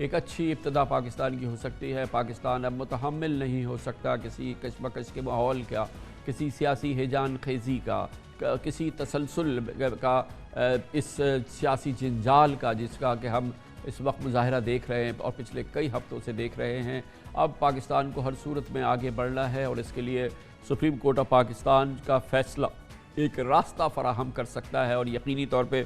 ایک اچھی ابتدا پاکستان کی ہو سکتی ہے۔ پاکستان اب متحمل نہیں ہو سکتا کسی کشمکش کے ماحول کا، کسی سیاسی ہیجان خیزی کا، کسی تسلسل کا، اس سیاسی جنجال کا جس کا کہ ہم اس وقت مظاہرہ دیکھ رہے ہیں اور پچھلے کئی ہفتوں سے دیکھ رہے ہیں۔ اب پاکستان کو ہر صورت میں آگے بڑھنا ہے اور اس کے لیے سپریم کورٹ آف پاکستان کا فیصلہ ایک راستہ فراہم کر سکتا ہے، اور یقینی طور پہ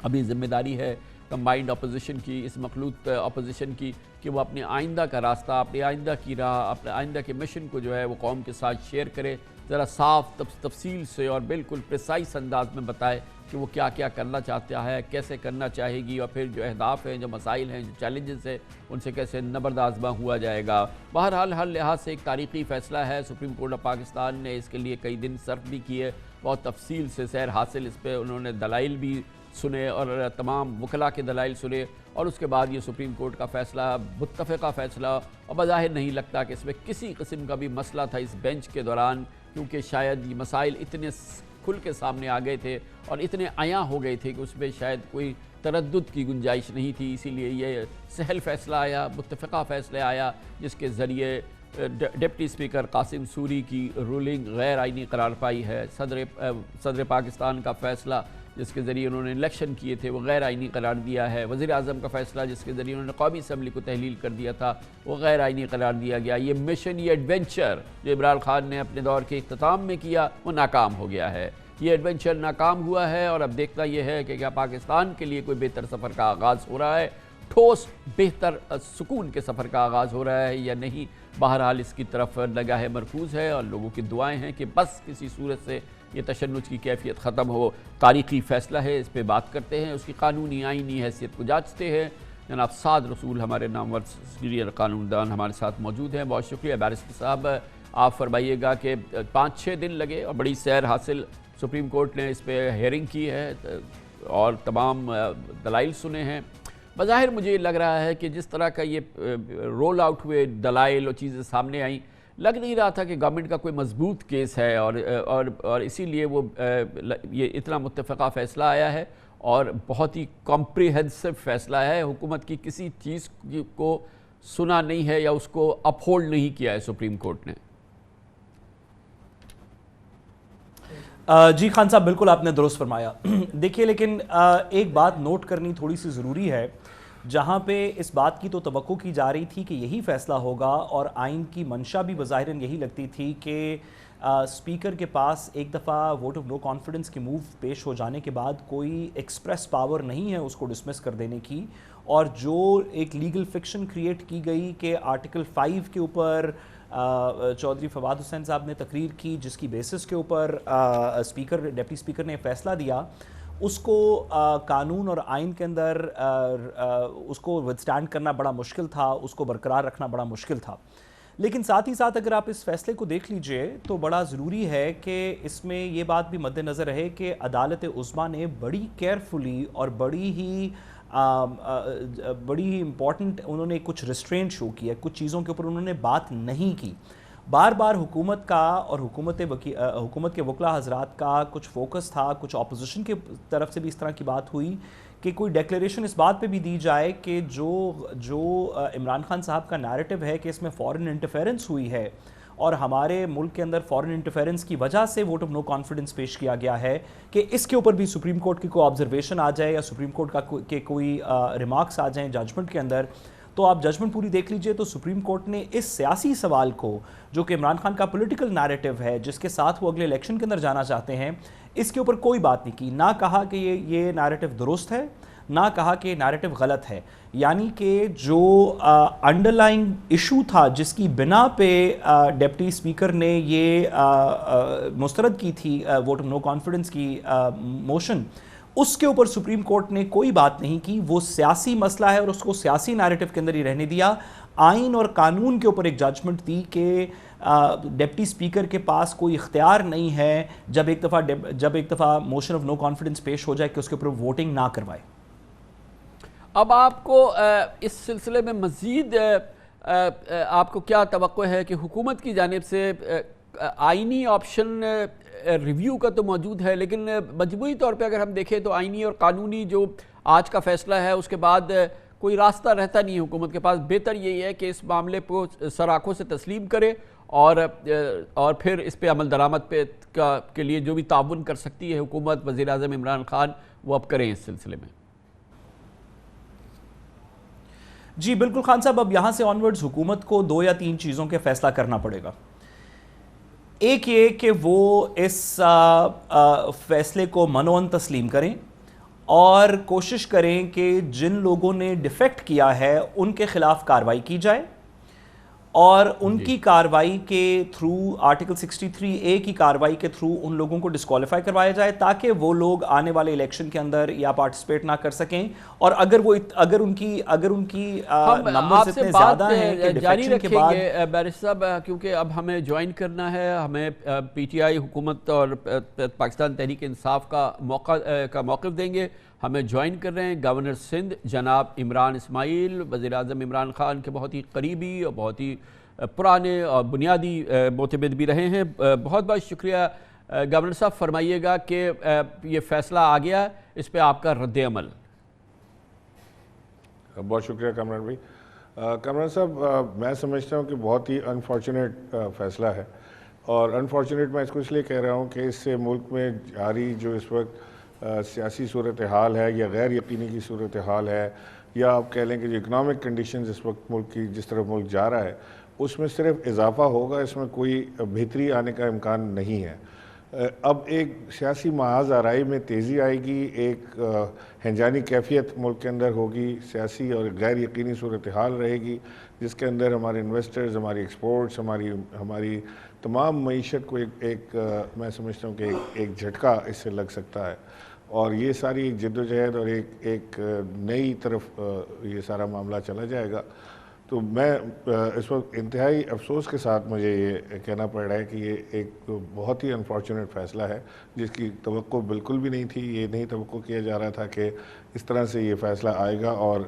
ابھی ذمہ داری ہے کمبائنڈ اپوزیشن کی، اس مخلوط اپوزیشن کی، کہ وہ اپنے آئندہ کا راستہ، اپنے آئندہ کی راہ، اپنے آئندہ کے مشن کو جو ہے وہ قوم کے ساتھ شیئر کرے، ذرا صاف تفصیل سے اور بالکل پریسائز انداز میں بتائے کہ وہ کیا کیا کرنا چاہتا ہے، کیسے کرنا چاہے گی، اور پھر جو اہداف ہیں، جو مسائل ہیں، جو چیلنجز ہیں، ان سے کیسے نبرد آزما ہوا جائے گا۔ بہرحال ہر لحاظ سے ایک تاریخی فیصلہ ہے۔ سپریم کورٹ آف پاکستان نے اس کے لیے کئی دن صرف بھی کیے، بہت تفصیل سے سیر حاصل اس پہ انہوں نے دلائل بھی سنے اور تمام وکلاء کے دلائل سنے، اور اس کے بعد یہ سپریم کورٹ کا فیصلہ متفقہ فیصلہ، اور بظاہر نہیں لگتا کہ اس میں کسی قسم کا بھی مسئلہ تھا اس بینچ کے دوران، کیونکہ شاید یہ مسائل اتنے کھل کے سامنے آ گئے تھے اور اتنے عیاں ہو گئے تھے کہ اس میں شاید کوئی تردد کی گنجائش نہیں تھی، اسی لیے یہ سہل فیصلہ آیا، متفقہ فیصلہ آیا، جس کے ذریعے ڈپٹی اسپیکر قاسم سوری کی رولنگ غیر آئینی قرار پائی ہے، صدر پاکستان کا فیصلہ جس کے ذریعے انہوں نے الیکشن کیے تھے وہ غیر آئینی قرار دیا ہے، وزیر اعظم کا فیصلہ جس کے ذریعے انہوں نے قومی اسمبلی کو تحلیل کر دیا تھا وہ غیر آئینی قرار دیا گیا۔ یہ مشن، یہ ایڈونچر جو عمران خان نے اپنے دور کے اختتام میں کیا وہ ناکام ہو گیا ہے۔ یہ ایڈونچر ناکام ہوا ہے اور اب دیکھنا یہ ہے کہ کیا پاکستان کے لیے کوئی بہتر سفر کا آغاز ہو رہا ہے، ٹھوس بہتر سکون کے سفر کا آغاز ہو رہا ہے یا نہیں۔ بہرحال اس کی طرف نگاہ مرکوز ہے اور لوگوں کی دعائیں ہیں کہ بس کسی صورت سے یہ تشنج کی کیفیت ختم ہو۔ تاریخی فیصلہ ہے، اس پہ بات کرتے ہیں، اس کی قانونی آئینی حیثیت کو جانچتے ہیں۔ جناب سعد رسول ہمارے نامور سینئر قانون دان ہمارے ساتھ موجود ہیں، بہت شکریہ بیرسٹر صاحب۔ آپ فرمائیے گا کہ 5-6 دن لگے اور بڑی سیر حاصل، سپریم کورٹ نے اس پہ ہیئرنگ کی ہے اور تمام دلائل سنے ہیں۔ بظاہر مجھے لگ رہا ہے کہ جس طرح کا یہ رول آؤٹ ہوئے دلائل اور چیزیں سامنے آئیں، لگ نہیں رہا تھا کہ گورنمنٹ کا کوئی مضبوط کیس ہے اور اسی لیے وہ یہ اتنا متفقہ فیصلہ آیا ہے اور بہت ہی کمپریہنسو فیصلہ ہے۔ حکومت کی کسی چیز کو سنا نہیں ہے یا اس کو اپ ہولڈ نہیں کیا ہے سپریم کورٹ نے۔ جی خان صاحب بالکل آپ نے درست فرمایا۔ دیکھیے لیکن ایک بات نوٹ کرنی تھوڑی سی ضروری ہے، جہاں پہ اس بات کی تو توقع کی جا رہی تھی کہ یہی فیصلہ ہوگا اور آئین کی منشا بھی بظاہراً یہی لگتی تھی کہ اسپیکر کے پاس ایک دفعہ ووٹ آف نو کانفیڈنس کی موو پیش ہو جانے کے بعد کوئی ایکسپریس پاور نہیں ہے اس کو ڈسمس کر دینے کی، اور جو ایک لیگل فکشن کریٹ کی گئی کہ آرٹیکل 5 کے اوپر چودھری فواد حسین صاحب نے تقریر کی جس کی بیسس کے اوپر ڈپٹی اسپیکر نے فیصلہ دیا، اس کو قانون اور آئین کے اندر اس کو وتھسٹینڈ کرنا بڑا مشکل تھا، اس کو برقرار رکھنا بڑا مشکل تھا۔ لیکن ساتھ ہی ساتھ اگر آپ اس فیصلے کو دیکھ لیجئے تو بڑا ضروری ہے کہ اس میں یہ بات بھی مد نظر رہے کہ عدالت عظمیٰ نے بڑی کیئرفلی اور بڑی ہی امپورٹنٹ انہوں نے کچھ ریسٹرینٹ شو کیا، کچھ چیزوں کے اوپر انہوں نے بات نہیں کی۔ بار بار حکومت کا اور حکومت کے وکلاء حضرات کا کچھ فوکس تھا، کچھ اپوزیشن کی طرف سے بھی اس طرح کی بات ہوئی کہ کوئی ڈیکلیریشن اس بات پہ بھی دی جائے کہ جو عمران خان صاحب کا نیریٹو ہے کہ اس میں فورن انٹرفیرنس ہوئی ہے اور ہمارے ملک کے اندر فورن انٹرفیرنس کی وجہ سے ووٹ آف نو کانفیڈنس پیش کیا گیا ہے، کہ اس کے اوپر بھی سپریم کورٹ کی کوئی آبزرویشن آ جائے یا سپریم کورٹ کے کوئی ریمارکس آ جائیں ججمنٹ کے اندر، تو آپ ججمنٹ پوری دیکھ لیجئے تو سپریم کورٹ نے اس سیاسی سوال کو جو کہ عمران خان کا پولیٹیکل نیریٹو ہے جس کے ساتھ وہ اگلے الیکشن کے اندر جانا چاہتے ہیں، اس کے اوپر کوئی بات نہیں کی، نہ کہا کہ یہ نیریٹو درست ہے، نہ کہا کہ نیریٹو غلط ہے۔ یعنی کہ جو انڈرلائنگ ایشو تھا جس کی بنا پہ ڈپٹی اسپیکر نے یہ مسترد کی تھی ووٹ آف نو کانفیڈنس کی موشن، اس کے اوپر سپریم کورٹ نے کوئی بات نہیں کی، وہ سیاسی مسئلہ ہے اور اس کو سیاسی نیریٹو کے اندر ہی رہنے دیا۔ آئین اور قانون کے اوپر ایک ججمنٹ دی کہ ڈپٹی اسپیکر کے پاس کوئی اختیار نہیں ہے جب ایک دفعہ موشن آف نو کانفیڈنس پیش ہو جائے کہ اس کے اوپر ووٹنگ نہ کروائے۔ اب آپ کو اس سلسلے میں مزید آپ کو کیا توقع ہے کہ حکومت کی جانب سے آئینی آپشن ریویو کا تو موجود ہے، لیکن مجموعی طور پہ اگر ہم دیکھیں تو آئینی اور قانونی جو آج کا فیصلہ ہے اس کے بعد کوئی راستہ رہتا نہیں ہے حکومت کے پاس. بہتر یہی ہے کہ اس معاملے کو سر آنکھوں سے تسلیم کرے اور پھر اس پہ عمل درآمد کے لیے جو بھی تعاون کر سکتی ہے حکومت, وزیر اعظم عمران خان, وہ اب کریں اس سلسلے میں. جی بالکل خان صاحب, اب یہاں سے آنورڈز حکومت کو 2 یا 3 چیزوں کے فیصلہ کرنا پڑے گا. ایک یہ کہ وہ اس فیصلے کو منوً تسلیم کریں اور کوشش کریں کہ جن لوگوں نے ڈیفیکٹ کیا ہے ان کے خلاف کارروائی کی جائے, اور ان کی کارروائی کے تھرو آرٹیکل 63A کی کارروائی کے تھرو ان لوگوں کو ڈسکوالیفائی کروایا جائے, تاکہ وہ لوگ آنے والے الیکشن کے اندر یا پارٹیسپیٹ نہ کر سکیں. اور اگر ان کی نمبرز اتنے زیادہ ہیں کہ ڈیفیکشن کے بعد بیرسٹر صاحب, کیونکہ اب ہمیں جوائن کرنا ہے, ہمیں پی ٹی آئی حکومت اور پاکستان تحریک انصاف کا موقف دیں گے. ہمیں جوائن کر رہے ہیں گورنر سندھ جناب عمران اسماعیل, وزیر اعظم عمران خان کے بہت ہی قریبی اور بہت ہی پرانے اور بنیادی معتمد بھی رہے ہیں. بہت بہت شکریہ گورنر صاحب. فرمائیے گا کہ یہ فیصلہ آ گیا, اس پہ آپ کا رد عمل. بہت شکریہ کامران بھائی. کامران صاحب, میں سمجھتا ہوں کہ بہت ہی انفارچونیٹ فیصلہ ہے, اور انفارچونیٹ میں اس کو اس لیے کہہ رہا ہوں کہ اس سے ملک میں جاری جو اس وقت سیاسی صورتحال ہے یا غیر یقینی کی صورتحال ہے, یا آپ کہہ لیں کہ جو اکنامک کنڈیشنز اس وقت ملک کی جس طرف ملک جا رہا ہے, اس میں صرف اضافہ ہوگا, اس میں کوئی بہتری آنے کا امکان نہیں ہے. اب ایک سیاسی محاذ آرائی میں تیزی آئے گی, ایک ہنجانی کیفیت ملک کے اندر ہوگی, سیاسی اور غیر یقینی صورتحال رہے گی, جس کے اندر ہمارے انویسٹرز, ہماری ایکسپورٹس, ہماری تمام معیشت کو ایک میں سمجھتا ہوں کہ ایک جھٹکا اس سے لگ سکتا ہے. اور یہ ساری ایک جد و جہد اور ایک نئی طرف یہ سارا معاملہ چلا جائے گا. تو میں اس وقت انتہائی افسوس کے ساتھ مجھے یہ کہنا پڑ رہا ہے کہ یہ ایک بہت ہی انفارچونیٹ فیصلہ ہے, جس کی توقع بالکل بھی نہیں تھی. یہ نہیں توقع کیا جا رہا تھا کہ اس طرح سے یہ فیصلہ آئے گا اور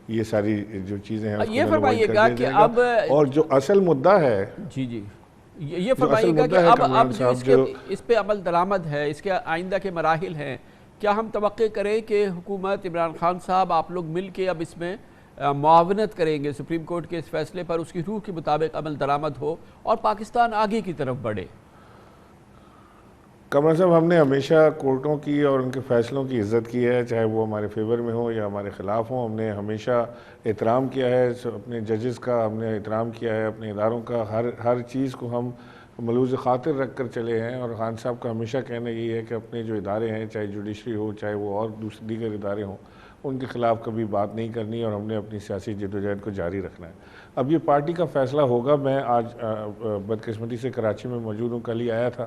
یہ ساری جو چیزیں ہیں یہ فرمائیے گا کہ اب, اور جو اصل مدعا ہے, جی یہ فرمائیے گا کہ اب جو اس پہ عمل درآمد ہے, اس کے آئندہ کے مراحل ہیں, کیا ہم توقع کریں کہ حکومت عمران خان صاحب آپ لوگ مل کے اب اس میں معاونت کریں گے, سپریم کورٹ کے اس فیصلے پر اس کی روح کے مطابق عمل درآمد ہو اور پاکستان آگے کی طرف بڑھے؟ کمران صاحب, ہم نے ہمیشہ کورٹوں کی اور ان کے فیصلوں کی عزت کی ہے, چاہے وہ ہمارے فیور میں ہوں یا ہمارے خلاف ہوں. ہم نے ہمیشہ احترام کیا ہے اپنے ججز کا, ہم نے احترام کیا ہے اپنے اداروں کا. ہر چیز کو ہم ملوز خاطر رکھ کر چلے ہیں, اور خان صاحب کا ہمیشہ کہنا یہ ہے کہ اپنے جو ادارے ہیں, چاہے جوڈیشری ہو, چاہے وہ اور دیگر ادارے ہوں, ان کے خلاف کبھی بات نہیں کرنی, اور ہم نے اپنی سیاسی جدوجہد کو جاری رکھنا ہے. اب یہ پارٹی کا فیصلہ ہوگا. میں آج بدقسمتی سے کراچی میں موجود ہوں, کل ہی آیا تھا,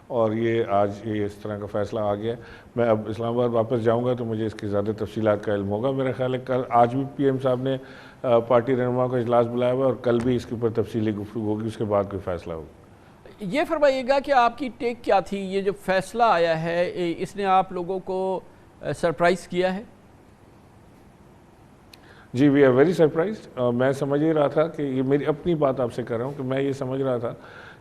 اور آج یہ اس طرح کا فیصلہ آ گیا. میں اب اسلام آباد واپس جاؤں گا تو مجھے اس کی زیادہ تفصیلات کا علم ہوگا. میرا خیال ہے آج بھی پی ایم صاحب نے پارٹی رہنما کا اجلاس بلایا ہوا ہے, اور کل بھی اس کے اوپر تفصیلی گفتگو ہوگی, اس کے بعد کوئی فیصلہ ہوگا. یہ فرمائیے گا کہ آپ کی ٹیک کیا تھی, یہ جو فیصلہ آیا ہے اس نے آپ لوگوں کو سرپرائز کیا ہے؟ جی, وی آر ویری سرپرائزڈ. میں سمجھ ہی رہا تھا کہ یہ میری اپنی بات آپ سے کر رہا ہوں کہ میں یہ سمجھ رہا تھا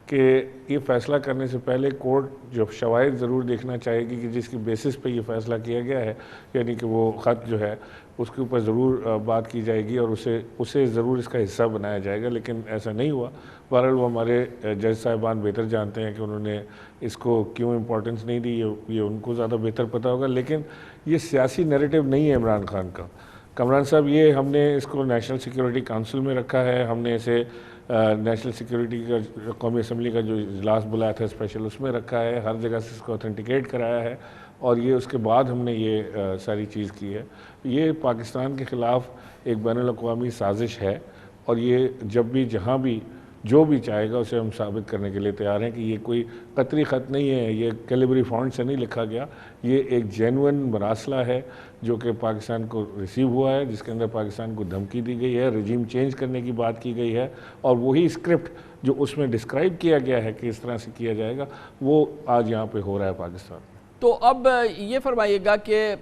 کہ یہ فیصلہ کرنے سے پہلے کورٹ جو شواہد ضرور دیکھنا چاہے گی کہ جس کی بیسس پہ یہ فیصلہ کیا گیا ہے, یعنی کہ وہ خط جو ہے اس کے اوپر ضرور بات کی جائے گی اور اسے ضرور اس کا حصہ بنایا جائے گا. لیکن ایسا نہیں ہوا. بہرحال وہ ہمارے جج صاحبان بہتر جانتے ہیں کہ انہوں نے اس کو کیوں امپورٹنس نہیں دی, یہ ان کو زیادہ بہتر پتہ ہوگا. لیکن یہ سیاسی نیریٹو نہیں ہے عمران خان کا. کامران صاحب, یہ ہم نے اس کو نیشنل سیکیورٹی کونسل میں رکھا ہے, ہم نے اسے نیشنل سیکیورٹی کا قومی اسمبلی کا جو اجلاس بلایا تھا اسپیشل, اس میں رکھا ہے, ہر جگہ سے اس کو اتھینٹیکیٹ کرایا ہے, اور یہ اس کے بعد ہم نے یہ ساری چیز کی ہے. یہ پاکستان کے خلاف ایک بین الاقوامی سازش ہے, اور یہ جب بھی جہاں بھی جو بھی چاہے گا اسے ہم ثابت کرنے کے لیے تیار ہیں کہ یہ کوئی قطری خط نہیں ہے, یہ کیلیبری فونٹ سے نہیں لکھا گیا, یہ ایک جینوئن مراسلہ ہے جو کہ پاکستان کو ریسیو ہوا ہے, جس کے اندر پاکستان کو دھمکی دی گئی ہے, رجیم چینج کرنے کی بات کی گئی ہے, اور وہی اسکرپٹ جو اس میں ڈسکرائب کیا گیا ہے کہ اس طرح سے کیا جائے گا, وہ آج یہاں پہ ہو رہا ہے پاکستان. تو اب یہ فرمائیے گا کہ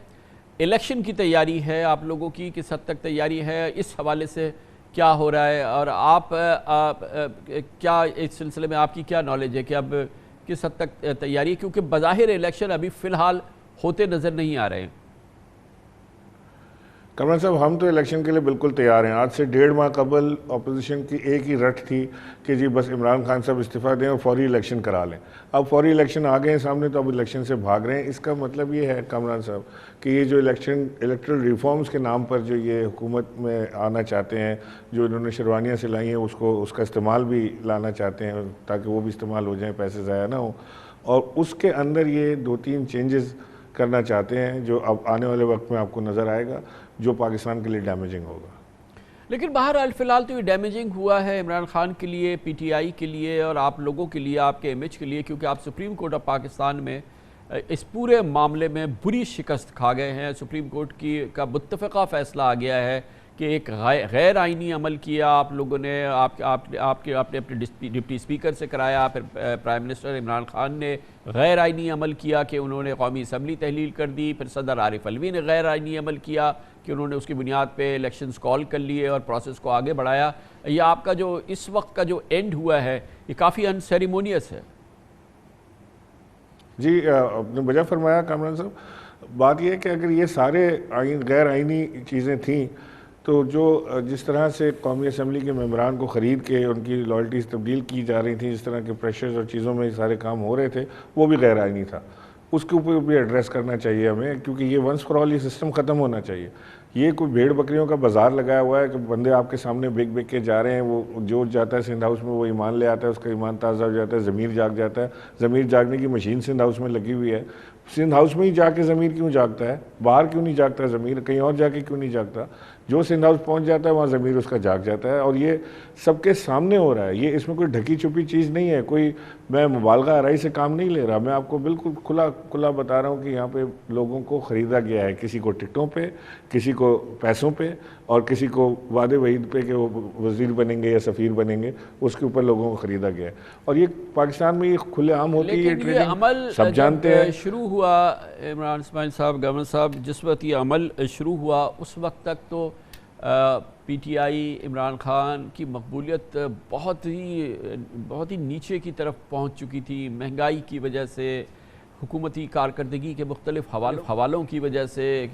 الیکشن کی تیاری ہے آپ لوگوں کی, کس حد تک تیاری ہے, اس حوالے سے کیا ہو رہا ہے, اور آپ کیا اس سلسلے میں آپ کی کیا نالج ہے کہ اب کس حد تک تیاری ہے, کیونکہ بظاہر الیکشن ابھی فی الحال ہوتے نظر نہیں آ رہے ہیں؟ کمران صاحب ہم تو الیکشن کے لیے بالکل تیار ہیں. آج سے 1.5 ماہ قبل اپوزیشن کی ایک ہی رٹ تھی کہ جی بس عمران خان صاحب استعفیٰ دیں اور فوری الیکشن کرا لیں. اب فوری الیکشن آ گئے ہیں سامنے تو اب الیکشن سے بھاگ رہے ہیں. اس کا مطلب یہ ہے کمران صاحب کہ یہ جو الیکٹرل ریفارمز کے نام پر جو یہ حکومت میں آنا چاہتے ہیں, جو انہوں نے شیروانیاں سلائی ہیں اس کا استعمال بھی لانا چاہتے ہیں تاکہ وہ بھی استعمال ہو جائیں, پیسے ضائع نہ ہوں, اور اس کے اندر یہ 2-3 چینجز کرنا چاہتے ہیں جو اب آنے والے وقت میں آپ کو نظر آئے گا, جو پاکستان کے لیے ڈیمیجنگ ہوگا. لیکن بہرحال فی الحال تو یہ ڈیمیجنگ ہوا ہے عمران خان کے لیے, پی ٹی آئی کے لیے اور آپ لوگوں کے لیے, آپ کے امیج کے لیے, کیونکہ آپ سپریم کورٹ آف پاکستان میں اس پورے معاملے میں بری شکست کھا گئے ہیں. سپریم کورٹ کا متفقہ فیصلہ آ گیا ہے کہ ایک غیر آئینی عمل کیا آپ لوگوں نے, آپ نے اپنے ڈپٹی اسپیکر سے کرایا, پھر پرائم منسٹر عمران خان نے غیر آئینی عمل کیا کہ انہوں نے قومی اسمبلی تحلیل کر دی, پھر صدر عارف علوی نے غیر آئینی عمل کیا کہ انہوں نے اس کی بنیاد پہ الیکشنز کال کر لیے اور پروسیس کو آگے بڑھایا. یہ آپ کا جو اس وقت کا جو اینڈ ہوا ہے یہ کافی ان سیریمونیس ہے. جی آپ نے وجہ فرمایا کامران صاحب. بات یہ ہے کہ اگر یہ سارے غیر آئینی چیزیں تھیں تو جس طرح سے قومی اسمبلی کے ممبران کو خرید کے ان کی لائلٹیز تبدیل کی جا رہی تھیں, جس طرح کے پریشرز اور چیزوں میں سارے کام ہو رہے تھے, وہ بھی غیر آئینی تھا. اس کے اوپر بھی ایڈریس کرنا چاہیے ہمیں, کیونکہ یہ ونس فار آل یہ سسٹم ختم ہونا چاہیے. یہ کوئی بھیڑ بکریوں کا بازار لگایا ہوا ہے کہ بندے آپ کے سامنے بک کے جا رہے ہیں, وہ جو جاتا ہے سندھ ہاؤس میں وہ ایمان لے آتا ہے, اس کا ایمان تازہ ہو جاتا ہے, ضمیر جاگ جاتا ہے. ضمیر جاگنے کی مشین سندھ ہاؤس میں لگی ہوئی ہے. سندھ ہاؤس میں ہی جا کے ضمیر کیوں جاگتا ہے, باہر کیوں نہیں جاگتا ضمیر, کہیں اور جا کے کیوں نہیں جاگتا؟ جو سندھ ہاؤس پہنچ جاتا ہے وہاں ضمیر اس کا جاگ جاتا ہے, اور یہ سب کے سامنے ہو رہا ہے. یہ اس میں کوئی ڈھکی چھپی چیز نہیں ہے, کوئی میں مبالغہ آرائی سے کام نہیں لے رہا. میں آپ کو بالکل کھلا بتا رہا ہوں کہ یہاں پہ لوگوں کو خریدا گیا ہے, کسی کو ٹکٹوں پہ, کسی کو پیسوں پہ, اور کسی کو وعدے وعید پہ کہ وہ وزیر بنیں گے یا سفیر بنیں گے, اس کے اوپر لوگوں کو خریدا گیا ہے. اور یہ پاکستان میں یہ کھلے عام ہوتی ہے, لیکن یہ عمل سب جانتے ہیں. شروع ہوا عمران اسماعیل صاحب, گورنر صاحب, جس وقت یہ عمل شروع ہوا اس وقت تک تو پی ٹی آئی عمران خان کی مقبولیت بہت ہی نیچے کی طرف پہنچ چکی تھی. مہنگائی کی وجہ سے, حکومتی کارکردگی کے مختلف حوالوں کی وجہ سے,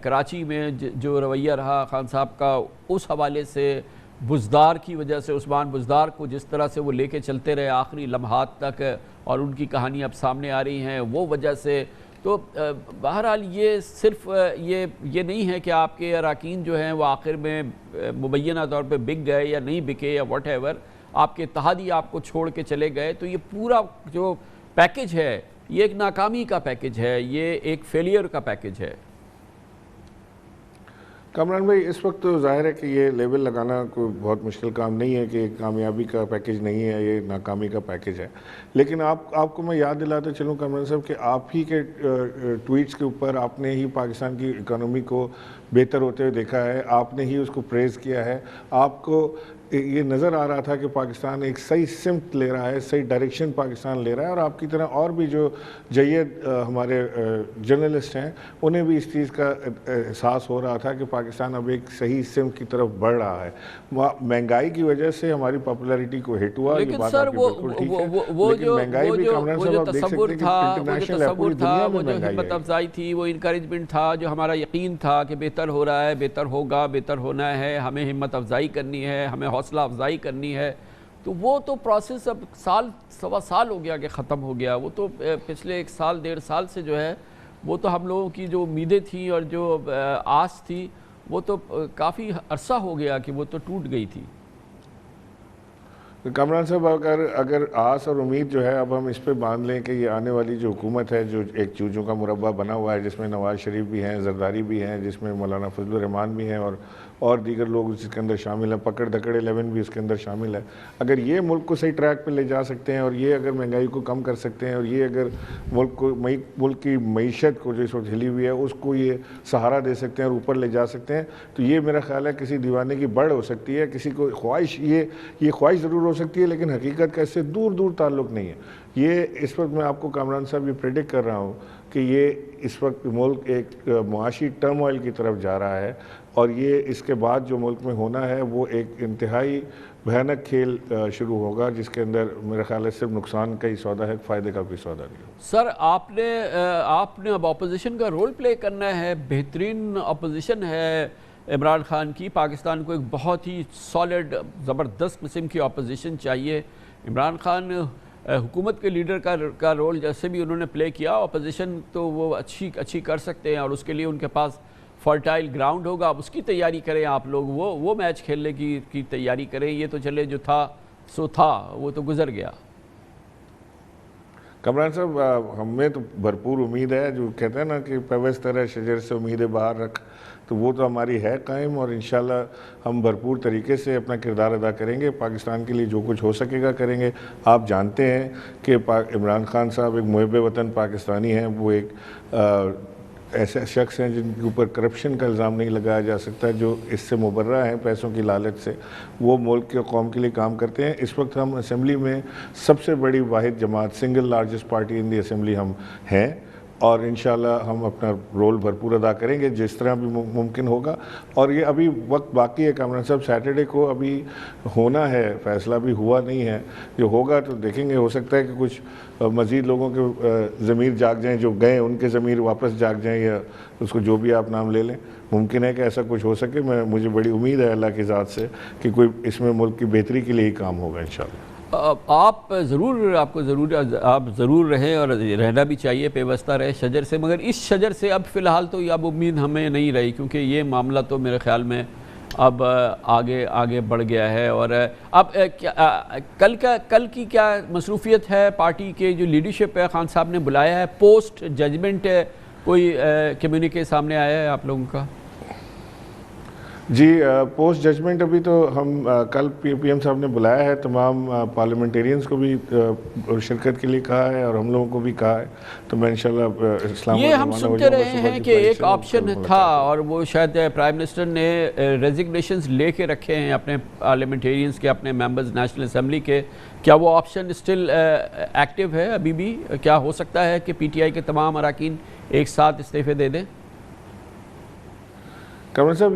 کراچی میں جو رویہ رہا خان صاحب کا اس حوالے سے, بزدار کی وجہ سے, عثمان بزدار کو جس طرح سے وہ لے کے چلتے رہے آخری لمحات تک, اور ان کی کہانی اب سامنے آ رہی ہیں وہ وجہ سے. تو بہرحال یہ صرف یہ نہیں ہے کہ آپ کے اراکین جو ہیں وہ آخر میں مبینہ طور پہ بک گئے یا نہیں بکے یا واٹ ایور, آپ کے اتحادی آپ کو چھوڑ کے چلے گئے. تو یہ پورا جو پیکج ہے یہ ایک ناکامی کا پیکج ہے, یہ ایک فیلئر کا پیکج ہے. کامران بھائی, اس وقت تو ظاہر ہے کہ یہ لیبل لگانا کوئی بہت مشکل کام نہیں ہے کہ کامیابی کا پیکج نہیں ہے, یہ ناکامی کا پیکج ہے. لیکن آپ کو میں یاد دلاتے چلوں کامران صاحب کہ آپ ہی کے ٹویٹس کے اوپر آپ نے ہی پاکستان کی اکانومی کو بہتر ہوتے ہوئے دیکھا ہے, آپ نے ہی اس کو پریز کیا ہے. آپ کو یہ نظر آ رہا تھا کہ پاکستان ایک صحیح سمت لے رہا ہے, صحیح ڈائریکشن پاکستان لے رہا ہے. اور آپ کی طرح اور بھی جو جید ہمارے جرنلسٹ ہیں انہیں بھی اس چیز کا احساس ہو رہا تھا کہ پاکستان اب ایک صحیح سمت کی طرف بڑھ رہا ہے. مہنگائی کی وجہ سے ہماری پاپولیرٹی کو ہٹ ہوا, لیکن سر وہ جو تصور تھا, وہ جو ہمت افزائی تھی, وہ انکریجمنٹ تھا, جو ہمارا یقین تھا کہ بہتر ہو رہا ہے, بہتر ہوگا, بہتر ہونا ہے, ہمیں ہمت افزائی کرنی ہے, ہمیں حوصلہ افزائی کرنی ہے, تو وہ تو پروسیس اب سوا سال ہو گیا کہ ختم ہو گیا. وہ تو پچھلے 1 سال 1.5 سال سے جو ہے وہ تو ہم لوگوں کی جو امیدیں تھیں اور جو آس تھی وہ تو کافی عرصہ ہو گیا کہ وہ تو ٹوٹ گئی تھی. کامران صاحب اگر آس اور امید جو ہے اب ہم اس پہ باندھ لیں کہ یہ آنے والی جو حکومت ہے جو ایک چوجوں کا مربع بنا ہوا ہے, جس میں نواز شریف بھی ہیں, زرداری بھی ہیں, جس میں مولانا فضل الرحمان بھی ہیں, اور دیگر لوگ اس کے اندر شامل ہیں, پکڑ دھکڑ 11 بھی اس کے اندر شامل ہے. اگر یہ ملک کو صحیح ٹریک پہ لے جا سکتے ہیں, اور یہ اگر مہنگائی کو کم کر سکتے ہیں, اور یہ اگر ملک کی معیشت کو جو اس وقت ہلی ہوئی ہے اس کو یہ سہارا دے سکتے ہیں اور اوپر لے جا سکتے ہیں, تو یہ میرا خیال ہے کسی دیوانے کی بڑھ ہو سکتی ہے. کسی کو خواہش, یہ خواہش ضرور ہو سکتی ہے, لیکن حقیقت کا اس سے دور تعلق نہیں ہے. یہ اس وقت میں آپ کو کامران صاحب یہ پریڈکٹ کر رہا ہوں کہ یہ اس وقت ملک ایک معاشی ٹرموائل کی طرف جا رہا ہے، اور یہ اس کے بعد جو ملک میں ہونا ہے وہ ایک انتہائی بھیانک کھیل شروع ہوگا، جس کے اندر میرا خیال ہے صرف نقصان کا ہی سودا ہے، فائدے کا کوئی سودا نہیں ہے۔ سر آپ نے اب اپوزیشن کا رول پلے کرنا ہے، بہترین اپوزیشن ہے عمران خان کی، پاکستان کو ایک بہت ہی سالڈ زبردست قسم کی اپوزیشن چاہیے۔ عمران خان حکومت کے لیڈر کا رول جیسے بھی انہوں نے پلے کیا، اپوزیشن تو وہ اچھی کر سکتے ہیں، اور اس کے لیے ان کے پاس فرٹائل گراؤنڈ ہوگا۔ اب اس کی تیاری کریں آپ لوگ، وہ میچ کھیلنے کی تیاری کریں۔ یہ تو چلے جو تھا سو تھا، وہ تو گزر گیا۔ کامران صاحب ہمیں تو بھرپور امید ہے، جو کہتے ہیں نا کہ پیوستر ہے شجر سے امیدیں باہر رکھ، تو وہ تو ہماری ہے قائم، اور انشاءاللہ ہم بھرپور طریقے سے اپنا کردار ادا کریں گے، پاکستان کے لیے جو کچھ ہو سکے گا کریں گے۔ آپ جانتے ہیں کہ عمران خان صاحب ایک محب وطن پاکستانی ہیں، وہ ایک ایسے شخص ہیں جن کے اوپر کرپشن کا الزام نہیں لگایا جا سکتا، جو اس سے مبرہ ہیں پیسوں کی لالچ سے، وہ ملک کے قوم کے لیے کام کرتے ہیں۔ اس وقت ہم اسمبلی میں سب سے بڑی واحد جماعت، سنگل لارجسٹ پارٹی ان دی اسمبلی ہم ہیں، اور انشاءاللہ ہم اپنا رول بھرپور ادا کریں گے جس طرح بھی ممکن ہوگا۔ اور یہ ابھی وقت باقی ہے کامران صاحب، سیٹرڈے کو ابھی ہونا ہے، فیصلہ بھی ہوا نہیں ہے، جو ہوگا تو دیکھیں گے، ہو سکتا ہے کہ کچھ مزید لوگوں کے ضمیر جاگ جائیں، جو گئے ان کے ضمیر واپس جاگ جائیں، یا اس کو جو بھی آپ نام لے لیں، ممکن ہے کہ ایسا کچھ ہو سکے۔ مجھے بڑی امید ہے اللہ کی ذات سے کہ کوئی اس میں ملک کی بہتری کے لیے ہی کام ہوگا انشاءاللہ۔ آپ ضرور رہیں، اور رہنا بھی چاہیے، پیوستہ رہے شجر سے، مگر اس شجر سے اب فی الحال تو اب امید ہمیں نہیں رہی، کیونکہ یہ معاملہ تو میرے خیال میں اب آگے بڑھ گیا ہے۔ اور اب کل کی کیا مصروفیت ہے پارٹی کے جو لیڈرشپ ہے، خان صاحب نے بلایا ہے پوسٹ ججمنٹ، کوئی کمیونیکے سامنے آیا ہے آپ لوگوں کا؟ جی پوسٹ ججمنٹ ابھی تو ہم کل پی ایم صاحب نے بلایا ہے، تمام پارلیمنٹیرینز کو بھی شرکت کے لیے کہا ہے، اور ہم لوگوں کو بھی کہا ہے، تو میں انشاءاللہ اسلام یہ ہم سنتے رہے ہیں کہ ایک آپشن تھا، اور وہ شاید پرائم منسٹر نے ریزگنیشنز لے کے رکھے ہیں اپنے پارلیمنٹیرینز کے، اپنے ممبرز نیشنل اسمبلی کے۔ کیا وہ آپشن اسٹل ایکٹیو ہے ابھی بھی؟ کیا ہو سکتا ہے کہ پی ٹی آئی کے تمام اراکین ایک ساتھ استعفے دے دیں؟ کامران صاحب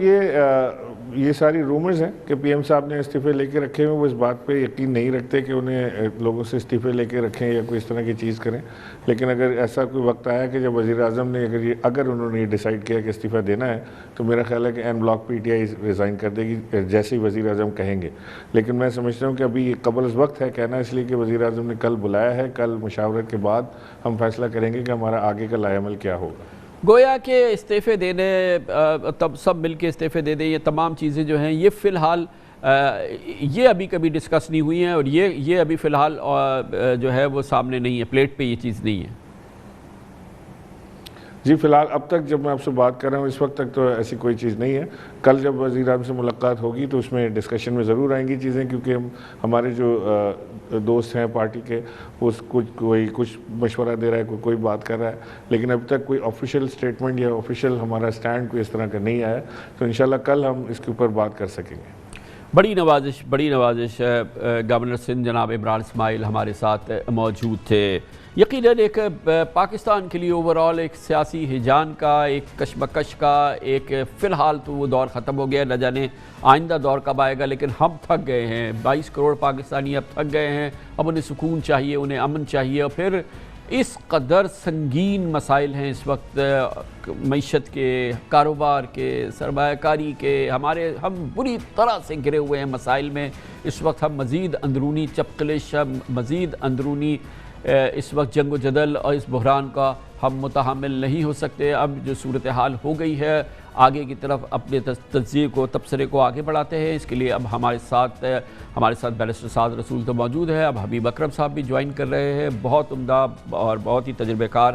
یہ ساری رومرز ہیں کہ پی ایم صاحب نے استعفے لے کے رکھے ہیں، وہ اس بات پہ یقین نہیں رکھتے کہ انہیں لوگوں سے استعفے لے کے رکھیں یا کوئی اس طرح کی چیز کریں، لیکن اگر ایسا کوئی وقت آیا کہ جب وزیر اعظم نے اگر انہوں نے یہ ڈیسائیڈ کیا کہ استعفیٰ دینا ہے، تو میرا خیال ہے کہ N block P T I resign کر دے گی جیسے ہی وزیر اعظم کہیں گے۔ لیکن میں سمجھتا ہوں کہ ابھی قبل از وقت ہے کہنا، اس لیے کہ وزیر اعظم نے کل بلایا ہے، کل مشاورت کے بعد ہم فیصلہ کریں گے کہ ہمارا آگے کا لائے عمل کیا ہوگا۔ گویا کہ استعفے دینے، تب سب مل کے استعفے دے دیں، یہ تمام چیزیں جو ہیں یہ فی الحال یہ ابھی کبھی ڈسکس نہیں ہوئی ہیں، اور یہ ابھی فی الحال جو ہے وہ سامنے نہیں ہے، پلیٹ پہ یہ چیز نہیں ہے۔ جی فی الحال اب تک جب میں آپ سے بات کر رہا ہوں اس وقت تک تو ایسی کوئی چیز نہیں ہے۔ کل جب وزیر اعظم سے ملاقات ہوگی تو اس میں ڈسکشن میں ضرور آئیں گی چیزیں، کیونکہ ہمارے جو دوست ہیں پارٹی کے، کوئی کچھ مشورہ دے رہا ہے، کوئی بات کر رہا ہے، لیکن اب تک کوئی آفیشیل سٹیٹمنٹ یا آفیشیل ہمارا سٹینڈ کوئی اس طرح کا نہیں آیا، تو انشاءاللہ کل ہم اس کے اوپر بات کر سکیں گے۔ بڑی نوازش گورنر سندھ جناب عمران اسماعیل ہمارے ساتھ موجود تھے۔ یقیناً ایک پاکستان کے لیے اوورال ایک سیاسی ہیجان کا، ایک کشمکش کا، ایک فی الحال تو وہ دور ختم ہو گیا، نہ جانے آئندہ دور کب آئے گا، لیکن ہم تھک گئے ہیں، 22 کروڑ پاکستانی اب تھک گئے ہیں، اب انہیں سکون چاہیے، انہیں امن چاہیے، اور پھر اس قدر سنگین مسائل ہیں اس وقت معیشت کے، کاروبار کے، سرمایہ کاری کے، ہم بری طرح سے گرے ہوئے ہیں مسائل میں۔ اس وقت ہم مزید اندرونی چپقلش، مزید اندرونی اس وقت جنگ و جدل اور اس بحران کا ہم متحمل نہیں ہو سکتے۔ اب جو صورتحال ہو گئی ہے، آگے کی طرف اپنے تجزیے کو، تبصرے کو آگے بڑھاتے ہیں۔ اس کے لیے اب ہمارے ساتھ بیرسٹر سعد رسول تو موجود ہے، اب حبیب اکرم صاحب بھی جوائن کر رہے ہیں، بہت عمدہ اور بہت ہی تجربہ کار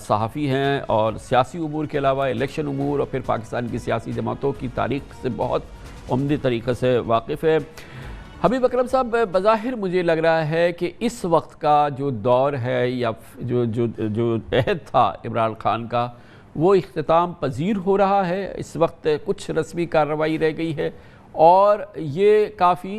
صحافی ہیں، اور سیاسی امور کے علاوہ الیکشن امور اور پھر پاکستان کی سیاسی جماعتوں کی تاریخ سے بہت عمدہ طریقے سے واقف ہے۔ حبیب اکرم صاحب، بظاہر مجھے لگ رہا ہے کہ اس وقت کا جو دور ہے یا جو عہد تھا عمران خان کا، وہ اختتام پذیر ہو رہا ہے۔ اس وقت کچھ رسمی کارروائی رہ گئی ہے، اور یہ کافی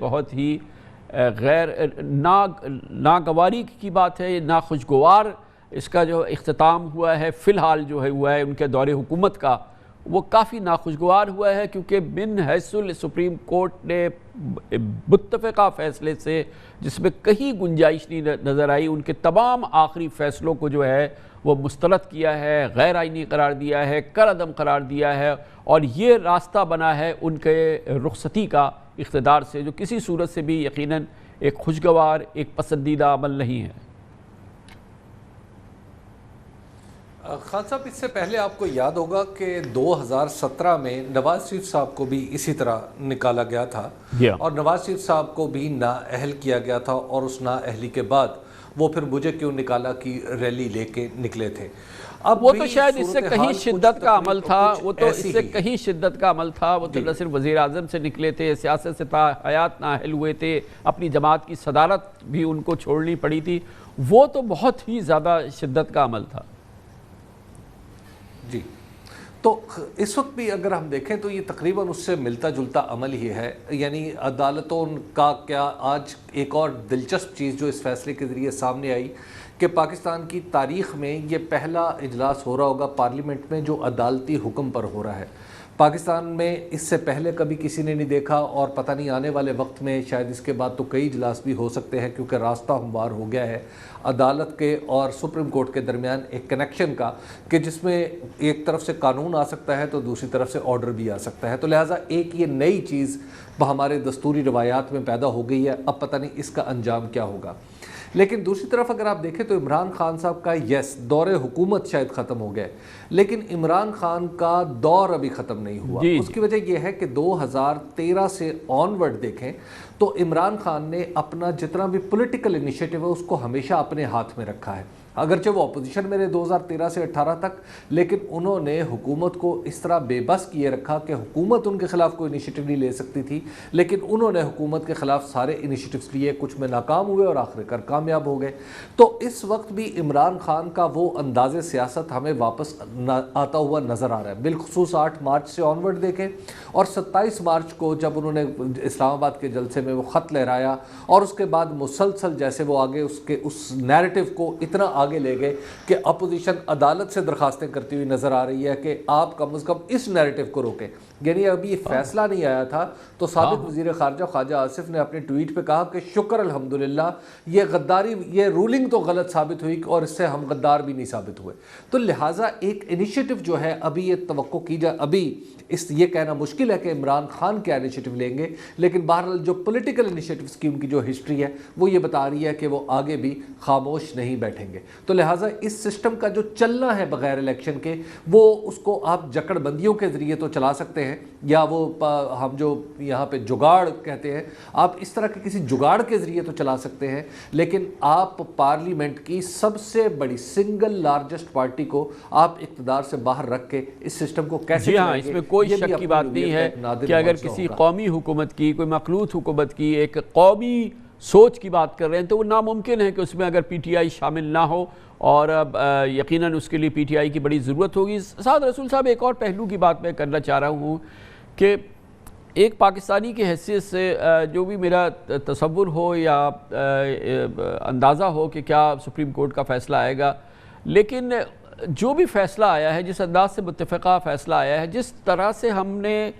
بہت ہی غیر ناگواری کی بات ہے، ناخوشگوار اس کا جو اختتام ہوا ہے فی الحال جو ہے ہوا ہے ان کے دور حکومت کا، وہ کافی ناخوشگوار ہوا ہے، کیونکہ من حیث سپریم کورٹ نے متفقہ فیصلے سے جس میں کہیں گنجائش نہیں نظر آئی، ان کے تمام آخری فیصلوں کو جو ہے وہ مسترد کیا ہے، غیر آئینی قرار دیا ہے، کالعدم قرار دیا ہے، اور یہ راستہ بنا ہے ان کے رخصتی کا اقتدار سے، جو کسی صورت سے بھی یقیناً ایک خوشگوار، ایک پسندیدہ عمل نہیں ہے۔ خان صاحب، اس سے پہلے آپ کو یاد ہوگا کہ 2017 میں نواز شریف صاحب کو بھی اسی طرح نکالا گیا تھا، اور نواز شریف صاحب کو بھی نااہل کیا گیا تھا، اور اس نااہلی کے بعد وہ پھر مجھے کیوں نکالا کی ریلی لے کے نکلے تھے۔ اب وہ تو شاید اس سے کہیں شدت کا عمل تھا، وہ تو اس سے کہیں شدت کا عمل تھا، وہ تو نہ صرف وزیر اعظم سے نکلے تھے، سیاست سے تا حیات نااہل ہوئے تھے، اپنی جماعت کی صدارت بھی ان کو چھوڑنی پڑی تھی، وہ تو بہت ہی زیادہ شدت کا عمل تھا۔ جی، تو اس وقت بھی اگر ہم دیکھیں تو یہ تقریباً اس سے ملتا جلتا عمل ہی ہے، یعنی عدالتوں کا کیا آج ایک اور دلچسپ چیز جو اس فیصلے کے ذریعے سامنے آئی کہ پاکستان کی تاریخ میں یہ پہلا اجلاس ہو رہا ہوگا پارلیمنٹ میں جو عدالتی حکم پر ہو رہا ہے۔ پاکستان میں اس سے پہلے کبھی کسی نے نہیں دیکھا، اور پتہ نہیں آنے والے وقت میں شاید اس کے بعد تو کئی اجلاس بھی ہو سکتے ہیں، کیونکہ راستہ ہموار ہو گیا ہے عدالت کے اور سپریم کورٹ کے درمیان ایک کنیکشن کا، کہ جس میں ایک طرف سے قانون آ سکتا ہے تو دوسری طرف سے آرڈر بھی آ سکتا ہے، تو لہٰذا ایک یہ نئی چیز ہمارے دستوری روایات میں پیدا ہو گئی ہے، اب پتہ نہیں اس کا انجام کیا ہوگا۔ لیکن دوسری طرف اگر آپ دیکھیں تو عمران خان صاحب کا دور حکومت شاید ختم ہو گیا، لیکن عمران خان کا دور ابھی ختم نہیں ہوا۔ اس کی وجہ یہ ہے کہ 2013 سے آنورڈ دیکھیں تو عمران خان نے اپنا جتنا بھی پولیٹیکل انیشیٹو ہے اس کو ہمیشہ اپنے ہاتھ میں رکھا ہے، اگرچہ وہ اپوزیشن میں رہے 2013 سے 18 تک، لیکن انہوں نے حکومت کو اس طرح بے بس کیے رکھا کہ حکومت ان کے خلاف کوئی انیشیٹو نہیں لے سکتی تھی، لیکن انہوں نے حکومت کے خلاف سارے انیشیٹوز لیے، کچھ میں ناکام ہوئے اور آخر کار کامیاب ہو گئے۔ تو اس وقت بھی عمران خان کا وہ انداز سیاست ہمیں واپس آتا ہوا نظر آ رہا ہے، بالخصوص 8 مارچ سے آنورڈ دیکھیں، اور 27 مارچ کو جب انہوں نے اسلام آباد کے جلسے میں وہ خط لہرایا، اور اس کے بعد مسلسل جیسے وہ آگے اس نیریٹو کو اتنا آگے لے گئے کہ اپوزیشن عدالت سے درخواستیں کرتی ہوئی نظر آ رہی ہے کہ آپ کم از کم اس نیریٹو کو روکیں، یعنی ابھی یہ فیصلہ نہیں آیا تھا تو سابق وزیر خارجہ خواجہ آصف نے اپنے ٹویٹ پہ کہا کہ شکر الحمدللہ یہ غداری، یہ رولنگ تو غلط ثابت ہوئی اور اس سے ہم غدار بھی نہیں ثابت ہوئے۔ تو لہٰذا ایک انیشیٹو جو ہے ابھی یہ توقع کی جائے، ابھی یہ کہنا مشکل ہے کہ عمران خان کیا انیشیٹو لیں گے، لیکن بہرحال جو پولیٹیکل انیشیٹوز کی ان کی جو ہسٹری ہے وہ یہ بتا رہی ہے کہ وہ آگے بھی خاموش نہیں بیٹھیں گے۔ تو لہٰذا اس سسٹم کا جو چلنا ہے بغیر الیکشن کے، وہ اس کو آپ جکڑ بندیوں کے ذریعے تو چلا سکتے ہیں، یا وہ ہم جو یہاں پہ جگاڑ کہتے ہیں، آپ اس طرح کے کسی جگاڑ کے ذریعے تو چلا سکتے ہیں، لیکن آپ پارلیمنٹ کی سب سے بڑی سنگل لارجسٹ پارٹی کو آپ اقتدار سے باہر رکھ کے اس سسٹم کو کیسے چلائیں گے؟ اس میں کوئی شک کی بات نہیں ہے کہ اگر کسی قومی حکومت کی، کوئی مخلوط حکومت کی ایک قومی سوچ کی بات کر رہے ہیں تو وہ ناممکن ہے کہ اس میں اگر پی ٹی آئی شامل نہ ہو، اور یقیناً اس کے لیے پی ٹی آئی کی بڑی ضرورت ہوگی۔ سعد رسول صاحب، ایک اور پہلو کی بات میں کرنا چاہ رہا ہوں کہ ایک پاکستانی کی حیثیت سے جو بھی میرا تصور ہو یا اندازہ ہو کہ کیا سپریم کورٹ کا فیصلہ آئے گا، لیکن جو بھی فیصلہ آیا ہے، جس انداز سے متفقہ فیصلہ آیا ہے، جس طرح سے ہم نے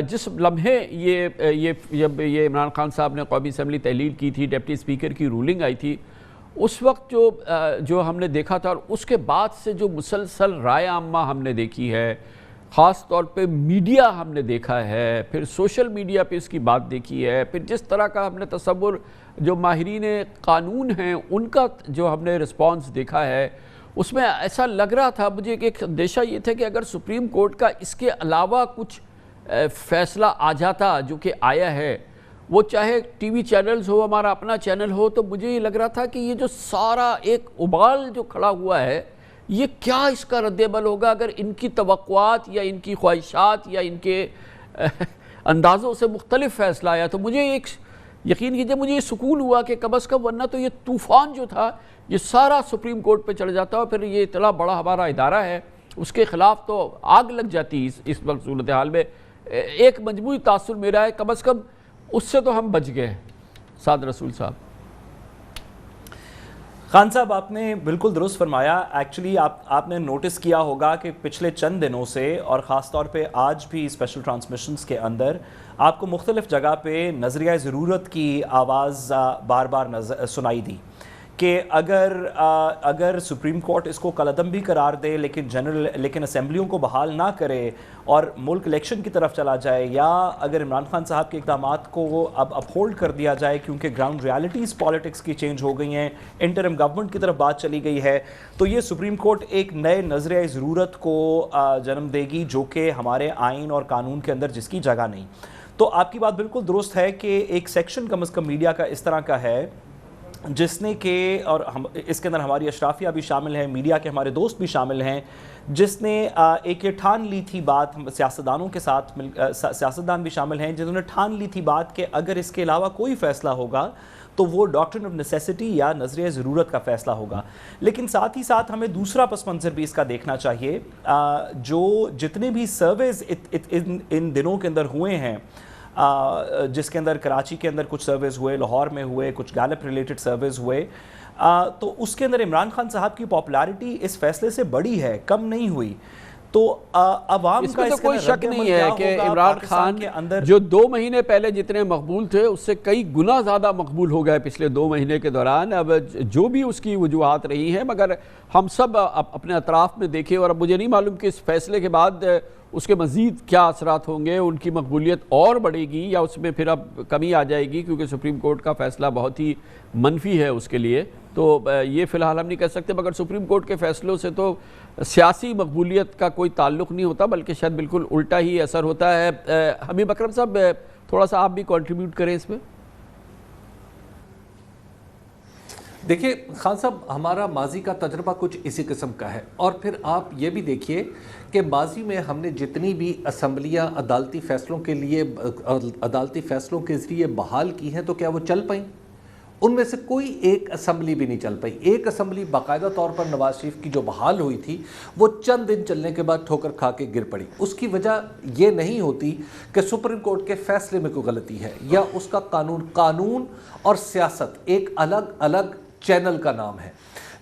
جس لمحے یہ عمران خان صاحب نے قومی اسمبلی تحلیل کی تھی، ڈپٹی اسپیکر کی رولنگ آئی تھی، اس وقت جو ہم نے دیکھا تھا، اور اس کے بعد سے جو مسلسل رائے عامہ ہم نے دیکھی ہے، خاص طور پہ میڈیا ہم نے دیکھا ہے، پھر سوشل میڈیا پہ اس کی بات دیکھی ہے، پھر جس طرح کا ہم نے تصور جو ماہرین قانون ہیں ان کا جو ہم نے رسپانس دیکھا ہے، اس میں ایسا لگ رہا تھا مجھے کہ ایک اندیشہ یہ تھا کہ اگر سپریم کورٹ کا اس کے علاوہ کچھ فیصلہ آ جاتا جو کہ آیا ہے، وہ چاہے ٹی وی چینلز ہو، ہمارا اپنا چینل ہو، تو مجھے یہ لگ رہا تھا کہ یہ جو سارا ایک ابال جو کھڑا ہوا ہے، یہ کیا اس کا رد عمل ہوگا اگر ان کی توقعات یا ان کی خواہشات یا ان کے اندازوں سے مختلف فیصلہ آیا۔ تو مجھے ایک یقین کیجئے، مجھے یہ سکون ہوا کہ کم از کم ورنہ تو یہ طوفان جو تھا یہ سارا سپریم کورٹ پہ چڑھ جاتا، اور پھر یہ اتنا بڑا ہمارا ادارہ ہے اس کے خلاف تو آگ لگ جاتی اس وقت صورتحال میں۔ ایک مجموعی تاثر میرا ہے کم از کم اس سے تو ہم بچ گئے. سعد رسول صاحب. خان صاحب آپ نے بالکل درست فرمایا. ایکچولی آپ نے نوٹس کیا ہوگا کہ پچھلے چند دنوں سے اور خاص طور پہ آج بھی اسپیشل ٹرانسمیشنز کے اندر آپ کو مختلف جگہ پہ نظریہ ضرورت کی آواز بار بار سنائی دی کہ اگر سپریم کورٹ اس کو کالعدم بھی قرار دے لیکن اسمبلیوں کو بحال نہ کرے اور ملک الیکشن کی طرف چلا جائے، یا اگر عمران خان صاحب کے اقدامات کو اب اپہولڈ کر دیا جائے کیونکہ گراؤنڈ ریالٹیز پالیٹکس کی چینج ہو گئی ہیں، انٹرم گورنمنٹ کی طرف بات چلی گئی ہے، تو یہ سپریم کورٹ ایک نئے نظریہ ضرورت کو جنم دے گی جو کہ ہمارے آئین اور قانون کے اندر جس کی جگہ نہیں. تو آپ کی بات بالکل درست ہے کہ ایک سیکشن کم از کم میڈیا کا اس طرح کا ہے جس نے کہ، اور اس کے اندر ہماری اشرافیہ بھی شامل ہیں، میڈیا کے ہمارے دوست بھی شامل ہیں، جس نے ایک یہ ٹھان لی تھی بات، سیاستدانوں کے ساتھ سیاستدان بھی شامل ہیں جنہوں نے ٹھان لی تھی بات کہ اگر اس کے علاوہ کوئی فیصلہ ہوگا تو وہ ڈاکٹرن آف نیسیسٹی یا نظریہ ضرورت کا فیصلہ ہوگا. لیکن ساتھ ہی ساتھ ہمیں دوسرا پس منظر بھی اس کا دیکھنا چاہیے. جو جتنے بھی سرویز ان دنوں کے اندر ہوئے ہیں، جس کے اندر کراچی کے اندر کچھ سرویز ہوئے، لاہور میں ہوئے، کچھ گیلپ ریلیٹڈ سرویز ہوئے، تو اس کے اندر عمران خان صاحب کی پاپولیرٹی اس فیصلے سے بڑی ہے، کم نہیں ہوئی. تو عوام اس میں تو کوئی شک نہیں ہے کہ عمران خان جو 2 مہینے پہلے جتنے مقبول تھے اس سے کئی گنا زیادہ مقبول ہو گئے پچھلے 2 مہینے کے دوران. اب جو بھی اس کی وجوہات رہی ہیں، مگر ہم سب اپنے اطراف میں دیکھیں، اور اب مجھے نہیں معلوم کہ اس فیصلے کے بعد اس کے مزید کیا اثرات ہوں گے، ان کی مقبولیت اور بڑھے گی یا اس میں پھر اب کمی آ جائے گی، کیونکہ سپریم کورٹ کا فیصلہ بہت ہی منفی ہے اس کے لیے. تو یہ فی الحال ہم نہیں کہہ سکتے، مگر سپریم کورٹ کے فیصلوں سے تو سیاسی مقبولیت کا کوئی تعلق نہیں ہوتا، بلکہ شاید بالکل الٹا ہی اثر ہوتا ہے. حبیب اکرم صاحب تھوڑا سا آپ بھی کنٹریبیوٹ کریں اس میں. دیکھیے خان صاحب، ہمارا ماضی کا تجربہ کچھ اسی قسم کا ہے، اور پھر آپ یہ بھی دیکھیے کہ ماضی میں ہم نے جتنی بھی اسمبلیاں عدالتی فیصلوں کے ذریعے بحال کی ہیں تو کیا وہ چل پائیں؟ ان میں سے کوئی ایک اسمبلی بھی نہیں چل پائی. ایک اسمبلی باقاعدہ طور پر نواز شریف کی جو بحال ہوئی تھی وہ چند دن چلنے کے بعد ٹھوکر کھا کے گر پڑی. اس کی وجہ یہ نہیں ہوتی کہ سپریم کورٹ کے فیصلے میں کوئی غلطی ہے یا اس کا قانون اور سیاست ایک الگ الگ چینل کا نام ہے.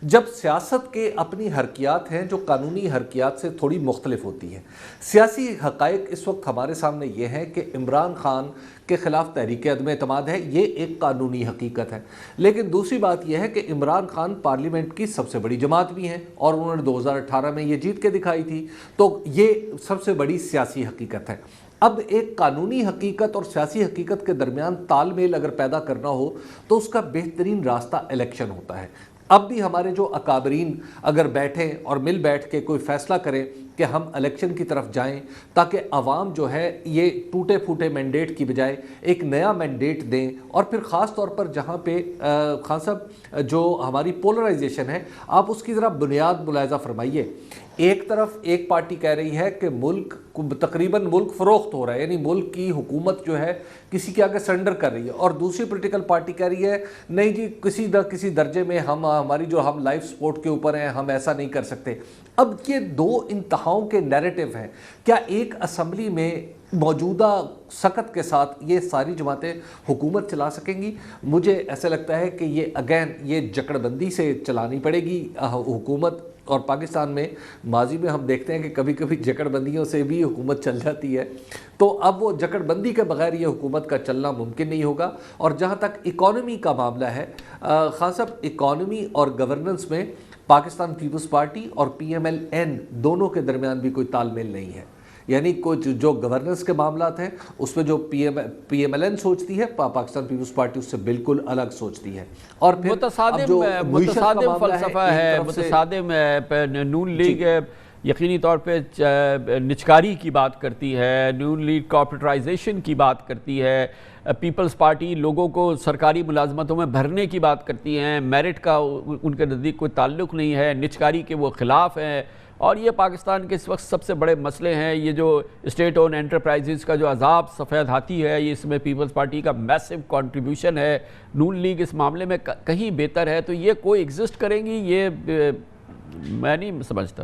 جب سیاست کے اپنی حرکیات ہیں جو قانونی حرکیات سے تھوڑی مختلف ہوتی ہیں. سیاسی حقائق اس وقت ہمارے سامنے یہ ہے کہ عمران خان کے خلاف تحریک عدم اعتماد ہے، یہ ایک قانونی حقیقت ہے. لیکن دوسری بات یہ ہے کہ عمران خان پارلیمنٹ کی سب سے بڑی جماعت بھی ہیں اور انہوں نے 2018 میں یہ جیت کے دکھائی تھی، تو یہ سب سے بڑی سیاسی حقیقت ہے. اب ایک قانونی حقیقت اور سیاسی حقیقت کے درمیان تال میل اگر پیدا کرنا ہو تو اس کا بہترین راستہ الیکشن ہوتا ہے. اب بھی ہمارے جو اکابرین اگر بیٹھیں اور مل بیٹھ کے کوئی فیصلہ کریں کہ ہم الیکشن کی طرف جائیں تاکہ عوام جو ہے یہ ٹوٹے پھوٹے مینڈیٹ کی بجائے ایک نیا مینڈیٹ دیں، اور پھر خاص طور پر جہاں پہ خان صاحب جو ہماری پولرائزیشن ہے آپ اس کی ذرا بنیاد ملاحظہ فرمائیے. ایک طرف ایک پارٹی کہہ رہی ہے کہ تقریباً ملک فروخت ہو رہا ہے، یعنی ملک کی حکومت جو ہے کسی کے آگے سرنڈر کر رہی ہے، اور دوسری پولیٹیکل پارٹی کہہ رہی ہے نہیں جی کسی درجے میں ہماری جو ہم لائف سپورٹ کے اوپر ہیں ہم ایسا نہیں کر سکتے. اب یہ 2 انتہاؤں کے نیریٹو ہیں. کیا ایک اسمبلی میں موجودہ سکت کے ساتھ یہ ساری جماعتیں حکومت چلا سکیں گی؟ مجھے ایسا لگتا ہے کہ یہ جکڑ بندی سے چلانی پڑے گی حکومت. اور پاکستان میں ماضی میں ہم دیکھتے ہیں کہ کبھی کبھی جکڑ بندیوں سے بھی حکومت چل جاتی ہے، تو اب وہ جکڑ بندی کے بغیر یہ حکومت کا چلنا ممکن نہیں ہوگا. اور جہاں تک اکانومی کا معاملہ ہے خان صاحب، اکانومی اور گورننس میں پاکستان پیپلز پارٹی اور PMLN دونوں کے درمیان بھی کوئی تال میل نہیں ہے. یعنی کوئی جو گورننس کے معاملات ہیں اس میں جو PMLN سوچتی ہے پاکستان پیپلز پارٹی اس سے بالکل الگ سوچتی ہے. اور پھر متصادم فلسفہ ہے، متصادم نون لیگ یقینی طور پہ نچکاری کی بات کرتی ہے، نون لیگ کارپوریٹائزیشن کی بات کرتی ہے، پیپلز پارٹی لوگوں کو سرکاری ملازمتوں میں بھرنے کی بات کرتی ہیں، میرٹ کا ان کے نزدیک کوئی تعلق نہیں ہے، نچکاری کے وہ خلاف ہیں. اور یہ پاکستان کے اس وقت سب سے بڑے مسئلے ہیں. یہ جو اسٹیٹ اون انٹرپرائزز کا جو عذاب سفید ہاتھی ہے، یہ اس میں پیپلز پارٹی کا میسو کنٹریبیوشن ہے. نون لیگ اس معاملے میں کہیں بہتر ہے. تو یہ کوئی ایگزسٹ کریں گی، یہ میں نہیں سمجھتا.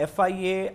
FIA,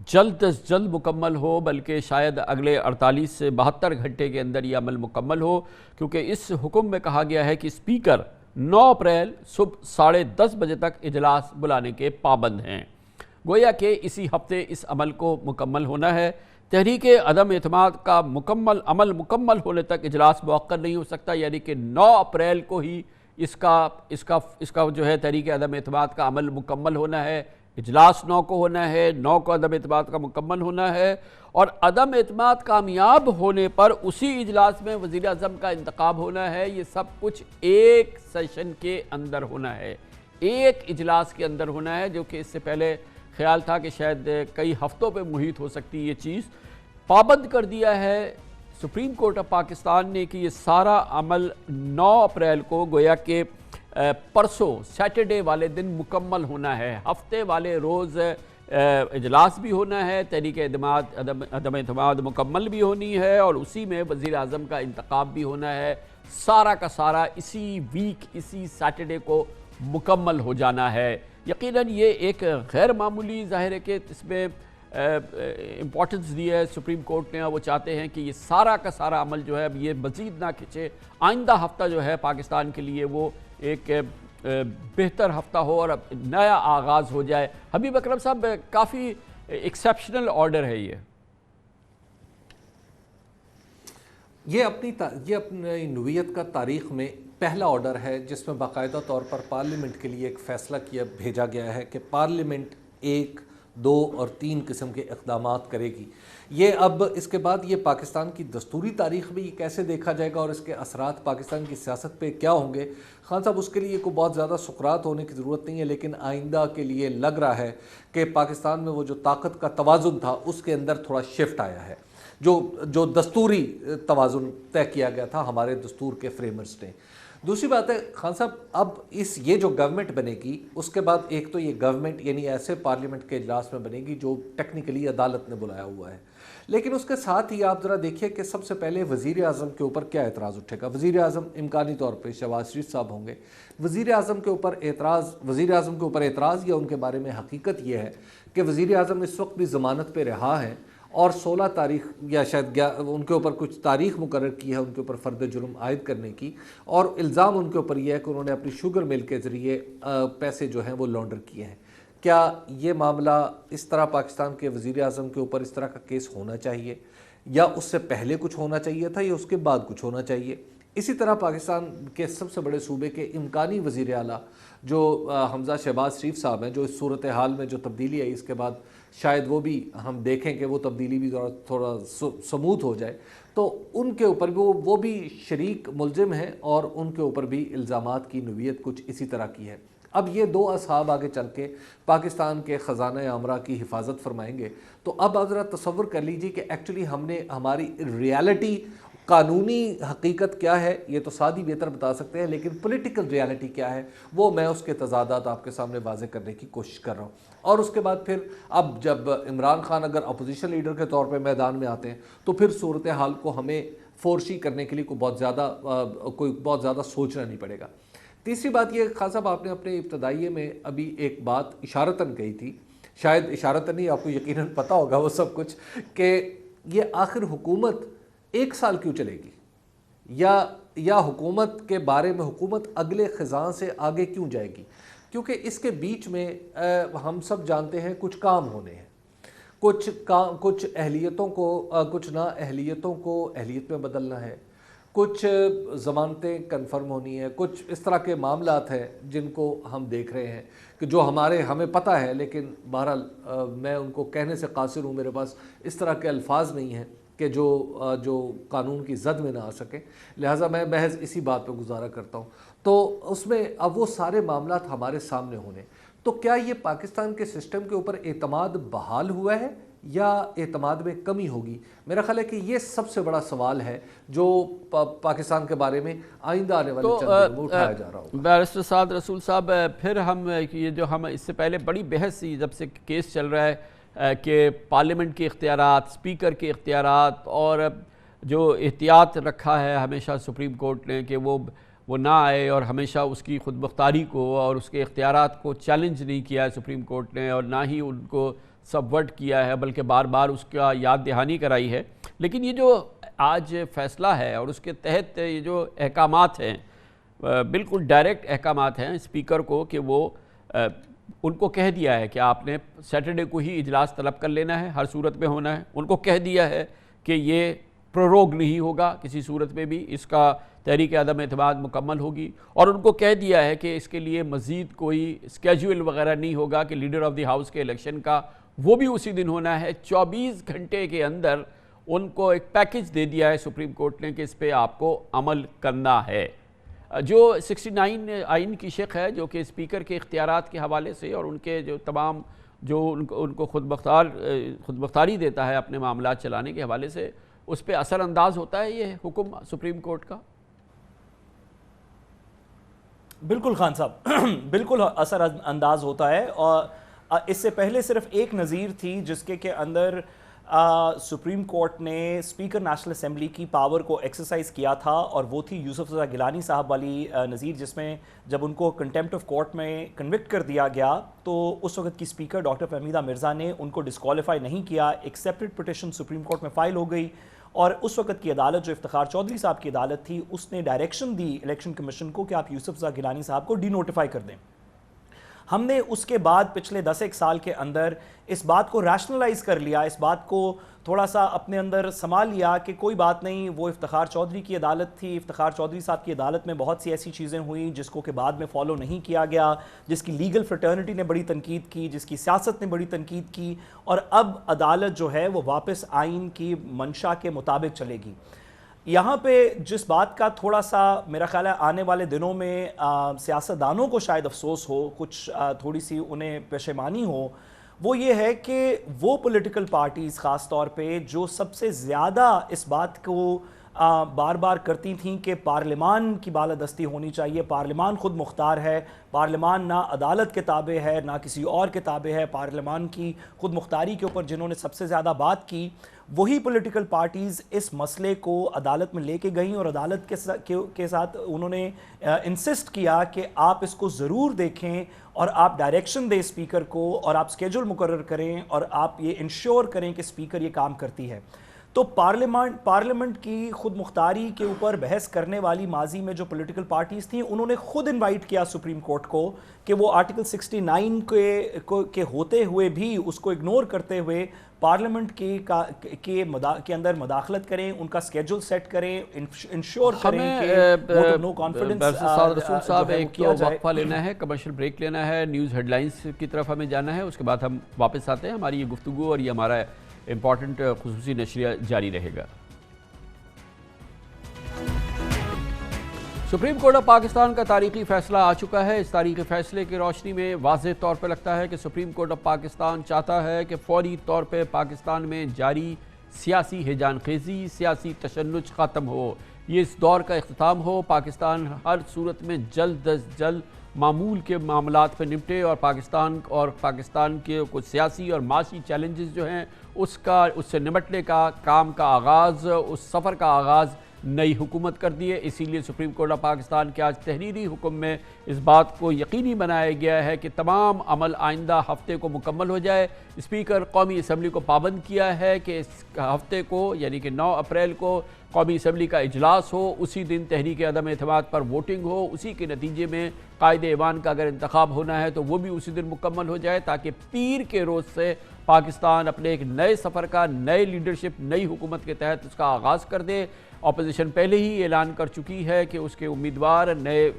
جلد از جلد مکمل ہو، بلکہ شاید اگلے 48 سے 72 گھنٹے کے اندر یہ عمل مکمل ہو، کیونکہ اس حکم میں کہا گیا ہے کہ اسپیکر 9 اپریل صبح 10:30 بجے تک اجلاس بلانے کے پابند ہیں۔ گویا کہ اسی ہفتے اس عمل کو مکمل ہونا ہے۔ تحریک عدم اعتماد کا عمل مکمل ہونے تک اجلاس مؤخر نہیں ہو سکتا، یعنی کہ 9 اپریل کو ہی اس کا جو ہے تحریک عدم اعتماد کا عمل مکمل ہونا ہے۔ اجلاس 9 کو ہونا ہے، 9 کو عدم اعتماد کا مکمل ہونا ہے، اور عدم اعتماد کامیاب ہونے پر اسی اجلاس میں وزیر اعظم کا انتخاب ہونا ہے۔ یہ سب کچھ ایک سیشن کے اندر ہونا ہے، ایک اجلاس کے اندر ہونا ہے، جو کہ اس سے پہلے خیال تھا کہ شاید کئی ہفتوں پہ محیط ہو سکتی یہ چیز۔ پابند کر دیا ہے سپریم کورٹ آف پاکستان نے کہ یہ سارا عمل 9 اپریل کو گویا کہ پرسوں سیٹرڈے والے دن مکمل ہونا ہے۔ ہفتے والے روز اجلاس بھی ہونا ہے، تحریک عدم اعتماد مکمل بھی ہونی ہے، اور اسی میں وزیر اعظم کا انتخاب بھی ہونا ہے۔ سارا کا سارا اسی ویک، اسی سیٹرڈے کو مکمل ہو جانا ہے۔ یقیناً یہ ایک غیر معمولی ظاہر ہے کہ اس میں امپورٹنس دی ہے سپریم کورٹ نے، اور وہ چاہتے ہیں کہ یہ سارا کا سارا عمل جو ہے اب یہ مزید نہ کھنچے، آئندہ ہفتہ جو ہے پاکستان کے لیے وہ ایک بہتر ہفتہ ہو اور نیا آغاز ہو جائے۔ حبیب اکرم صاحب، کافی ایکسیپشنل آرڈر ہے یہ اپنی نوعیت کا تاریخ میں پہلا آرڈر ہے جس میں باقاعدہ طور پر پارلیمنٹ کے لیے ایک فیصلہ بھیجا گیا ہے کہ پارلیمنٹ 1، 2 اور 3 قسم کے اقدامات کرے گی۔ یہ اب اس کے بعد یہ پاکستان کی دستوری تاریخ میں یہ کیسے دیکھا جائے گا اور اس کے اثرات پاکستان کی سیاست پہ کیا ہوں گے، خان صاحب اس کے لیے کوئی بہت زیادہ سقراط ہونے کی ضرورت نہیں ہے، لیکن آئندہ کے لیے لگ رہا ہے کہ پاکستان میں وہ جو طاقت کا توازن تھا اس کے اندر تھوڑا شفٹ آیا ہے، جو دستوری توازن طے کیا گیا تھا ہمارے دستور کے فریمرز نے۔ دوسری بات ہے خان صاحب، اب یہ جو گورنمنٹ بنے گی اس کے بعد ایک تو یہ گورنمنٹ یعنی ایسے پارلیمنٹ کے اجلاس میں بنے گی جو ٹیکنیکلی عدالت نے بلایا ہوا ہے، لیکن اس کے ساتھ ہی آپ ذرا دیکھیے کہ سب سے پہلے وزیر اعظم کے اوپر کیا اعتراض اٹھے گا۔ وزیر اعظم امکانی طور پہ شہباز شریف صاحب ہوں گے۔ وزیر اعظم کے اوپر اعتراض یا ان کے بارے میں حقیقت یہ ہے کہ وزیر اعظم اس وقت بھی ضمانت پہ رہا ہے، اور 16 تاریخ یا شاید ان کے اوپر کچھ تاریخ مقرر کی ہے ان کے اوپر فرد جرم عائد کرنے کی، اور الزام ان کے اوپر یہ ہے کہ انہوں نے اپنی شوگر مل کے ذریعے پیسے جو ہیں وہ لانڈر کیے ہیں۔ کیا یہ معاملہ اس طرح پاکستان کے وزیر اعظم کے اوپر اس طرح کا کیس ہونا چاہیے، یا اس سے پہلے کچھ ہونا چاہیے تھا، یا اس کے بعد کچھ ہونا چاہیے؟ اسی طرح پاکستان کے سب سے بڑے صوبے کے امکانی وزیر اعلیٰ جو حمزہ شہباز شریف صاحب ہیں، جو اس صورتحال میں جو تبدیلی آئی اس کے بعد شاید وہ بھی ہم دیکھیں کہ وہ تبدیلی بھی تھوڑا سموتھ ہو جائے، تو ان کے اوپر بھی وہ بھی شریک ملزم ہیں، اور ان کے اوپر بھی الزامات کی نوعیت کچھ اسی طرح کی ہے۔ اب یہ 2 اصحاب آگے چل کے پاکستان کے خزانہ امرا کی حفاظت فرمائیں گے، تو اب آپ ذرا تصور کر لیجیے کہ ایکچولی ہماری ریالٹی، قانونی حقیقت کیا ہے یہ تو سادی بہتر بتا سکتے ہیں، لیکن پولیٹیکل ریالٹی کیا ہے وہ میں اس کے تضادات آپ کے سامنے واضح کرنے کی کوشش کر رہا ہوں۔ اور اس کے بعد پھر اب جب عمران خان اگر اپوزیشن لیڈر کے طور پہ میدان میں آتے ہیں تو پھر صورتحال کو ہمیں فورشی کرنے کے لیے کوئی بہت زیادہ سوچنا نہیں پڑے گا۔ تیسری بات یہ خان صاحب، آپ نے اپنے ابتدائیے میں ابھی ایک بات اشارتاً کہی تھی، شاید اشارتاً نہیں، آپ کو یقیناً پتہ ہوگا وہ سب کچھ، کہ یہ آخر حکومت 1 سال کیوں چلے گی، یا حکومت کے بارے میں حکومت اگلے خزاں سے آگے کیوں جائے گی، کیونکہ اس کے بیچ میں ہم سب جانتے ہیں کچھ کام ہونے ہیں، کچھ اہلیتوں کو، کچھ نااہلیتوں کو اہلیت میں بدلنا ہے، کچھ ضمانتیں کنفرم ہونی ہیں، کچھ اس طرح کے معاملات ہیں جن کو ہم دیکھ رہے ہیں کہ جو ہمیں پتہ ہے، لیکن بہرحال میں ان کو کہنے سے قاصر ہوں، میرے پاس اس طرح کے الفاظ نہیں ہیں کہ جو قانون کی زد میں نہ آ سکے، لہٰذا میں محض اسی بات پہ گزارا کرتا ہوں۔ تو اس میں اب وہ سارے معاملات ہمارے سامنے ہونے، تو کیا یہ پاکستان کے سسٹم کے اوپر اعتماد بحال ہوا ہے یا اعتماد میں کمی ہوگی؟ میرا خیال ہے کہ یہ سب سے بڑا سوال ہے جو پاکستان کے بارے میں آئندہ آنے والے چند دنوں میں اٹھایا جا رہا ہوگا۔ بیرسٹر سعد رسول صاحب، پھر ہم اس سے پہلے بڑی بحث تھی جب سے کیس چل رہا ہے کہ پارلیمنٹ کے اختیارات، اسپیکر کے اختیارات، اور جو احتیاط رکھا ہے ہمیشہ سپریم کورٹ نے کہ وہ نہ آئے، اور ہمیشہ اس کی خود مختاری کو اور اس کے اختیارات کو چیلنج نہیں کیا ہے سپریم کورٹ نے، اور نہ ہی ان کو سبورٹ کیا ہے بلکہ بار بار اس کا یاد دہانی کرائی ہے. لیکن یہ جو آج فیصلہ ہے اور اس کے تحت یہ جو احکامات ہیں بالکل ڈائریکٹ احکامات ہیں اسپیکر کو کہ وہ ان کو کہہ دیا ہے کہ آپ نے سیٹرڈے کو ہی اجلاس طلب کر لینا ہے, ہر صورت میں ہونا ہے. ان کو کہہ دیا ہے کہ یہ پروروگ نہیں ہوگا کسی صورت میں بھی, اس کا تحریک عدم اعتماد مکمل ہوگی. اور ان کو کہہ دیا ہے کہ اس کے لیے مزید کوئی اسکیجول وغیرہ نہیں ہوگا کہ لیڈر آف دی ہاؤس کے الیکشن کا وہ بھی اسی دن ہونا ہے. 24 گھنٹے کے اندر ان کو ایک پیکج دے دیا ہے سپریم کورٹ نے کہ اس پہ آپ کو عمل کرنا ہے. جو 69 آئین کی شق ہے جو کہ اسپیکر کے اختیارات کے حوالے سے اور ان کے جو تمام جو ان کو خود مختاری دیتا ہے اپنے معاملات چلانے کے حوالے سے, اس پہ اثر انداز ہوتا ہے یہ حکم سپریم کورٹ کا. بالکل خان صاحب, بالکل اثر انداز ہوتا ہے. اور اس سے پہلے صرف ایک نظیر تھی جس کے اندر سپریم کورٹ نے اسپیکر نیشنل اسمبلی کی پاور کو ایکسرسائز کیا تھا, اور وہ تھی یوسف رضا گیلانی صاحب والی نظیر, جس میں جب ان کو کنٹیمپٹ آف کورٹ میں کنوکٹ کر دیا گیا تو اس وقت کی اسپیکر ڈاکٹر فہمیدہ مرزا نے ان کو ڈسکوالیفائی نہیں کیا. ایک سیپریٹ پٹیشن سپریم کورٹ میں فائل ہو گئی, اور اس وقت کی عدالت جو افتخار چودھری صاحب کی عدالت تھی اس نے ڈائریکشن دی الیکشن کمیشن کو کہ آپ یوسف رضا گیلانی صاحب کو ڈی نوٹیفائی کر دیں. ہم نے اس کے بعد پچھلے 10 سال کے اندر اس بات کو ریشنلائز کر لیا, اس بات کو تھوڑا سا اپنے اندر سنبھال لیا کہ کوئی بات نہیں, وہ افتخار چودھری کی عدالت تھی, افتخار چودھری صاحب کی عدالت میں بہت سی ایسی چیزیں ہوئیں جس کو کہ بعد میں فالو نہیں کیا گیا, جس کی لیگل فرٹرنٹی نے بڑی تنقید کی, جس کی سیاست نے بڑی تنقید کی, اور اب عدالت جو ہے وہ واپس آئین کی منشا کے مطابق چلے گی. یہاں پہ جس بات کا تھوڑا سا میرا خیال ہے آنے والے دنوں میں سیاستدانوں کو شاید افسوس ہو, کچھ تھوڑی سی انہیں پشیمانی ہو, وہ یہ ہے کہ وہ پولیٹیکل پارٹیز خاص طور پہ جو سب سے زیادہ اس بات کو بار بار کرتی تھیں کہ پارلیمان کی بالادستی ہونی چاہیے, پارلیمان خود مختار ہے, پارلیمان نہ عدالت کے تابع ہے نہ کسی اور کے تابع ہے, پارلیمان کی خود مختاری کے اوپر جنہوں نے سب سے زیادہ بات کی, وہی پولیٹیکل پارٹیز اس مسئلے کو عدالت میں لے کے گئیں, اور عدالت کے ساتھ انہوں نے انسسٹ کیا کہ آپ اس کو ضرور دیکھیں اور آپ ڈائریکشن دیں اسپیکر کو, اور آپ اسکیجول مقرر کریں, اور آپ یہ انشور کریں کہ اسپیکر یہ کام کرتی ہے. تو پارلیمنٹ کی خود مختاری کے اوپر بحث کرنے والی ماضی میں جو پولیٹیکل پارٹیز تھیں انہوں نے خود انوائٹ کیا سپریم کورٹ کو کہ وہ آرٹیکل 69 کے ہوتے ہوئے بھی اس کو اگنور کرتے ہوئے پارلیمنٹ کے اندر مداخلت کریں, ان کا اسکیجول سیٹ کریں, انشور کریں کہ ووٹ آف نو کانفیڈنس. رسول صاحب ایک وقفہ لینا ہے, کمرشل بریک لینا ہے, نیوز ہیڈ لائنز کی طرف ہمیں جانا ہے, اس کے بعد ہم واپس آتے ہیں. ہماری یہ گفتگو اور یہ ہمارا امپورٹنٹ خصوصی نشریہ جاری رہے گا. سپریم کورٹ آف پاکستان کا تاریخی فیصلہ آ چکا ہے. اس تاریخی فیصلے کی روشنی میں واضح طور پر لگتا ہے کہ سپریم کورٹ آف پاکستان چاہتا ہے کہ فوری طور پہ پاکستان میں جاری سیاسی ہیجان خیزی, سیاسی تشنج ختم ہو, یہ اس دور کا اختتام ہو. پاکستان ہر صورت میں جلد از جلد معمول کے معاملات پہ نمٹے, اور پاکستان کے کچھ سیاسی اور معاشی چیلنجز جو ہیں اس سے نمٹنے کا کام کا آغاز, اس سفر کا آغاز نئی حکومت کر دی ہے. اسی لیے سپریم کورٹ آف پاکستان کے آج تحریری حکم میں اس بات کو یقینی بنایا گیا ہے کہ تمام عمل آئندہ ہفتے کو مکمل ہو جائے. اسپیکر قومی اسمبلی کو پابند کیا ہے کہ اس ہفتے کو یعنی کہ 9 اپریل کو قومی اسمبلی کا اجلاس ہو, اسی دن تحریک عدم اعتماد پر ووٹنگ ہو, اسی کے نتیجے میں قائد ایوان کا اگر انتخاب ہونا ہے تو وہ بھی اسی دن مکمل ہو جائے, تاکہ پیر کے روز سے پاکستان اپنے ایک نئے سفر کا, نئے لیڈرشپ, نئی حکومت کے تحت اس کا آغاز کر دے. اپوزیشن پہلے ہی اعلان کر چکی ہے کہ اس کے امیدوار نئے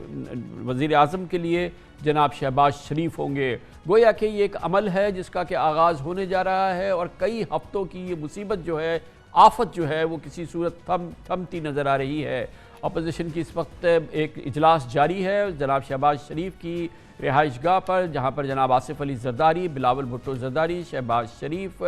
وزیر اعظم کے لیے جناب شہباز شریف ہوں گے. گویا کہ یہ ایک عمل ہے جس کا کہ آغاز ہونے جا رہا ہے, اور کئی ہفتوں کی یہ مصیبت جو ہے, آفت جو ہے, وہ کسی صورت تھمتی نظر آ رہی ہے. اپوزیشن کی اس وقت ایک اجلاس جاری ہے جناب شہباز شریف کی رہائش گاہ پر, جہاں پر جناب آصف علی زرداری, بلاول بھٹو زرداری, شہباز شریف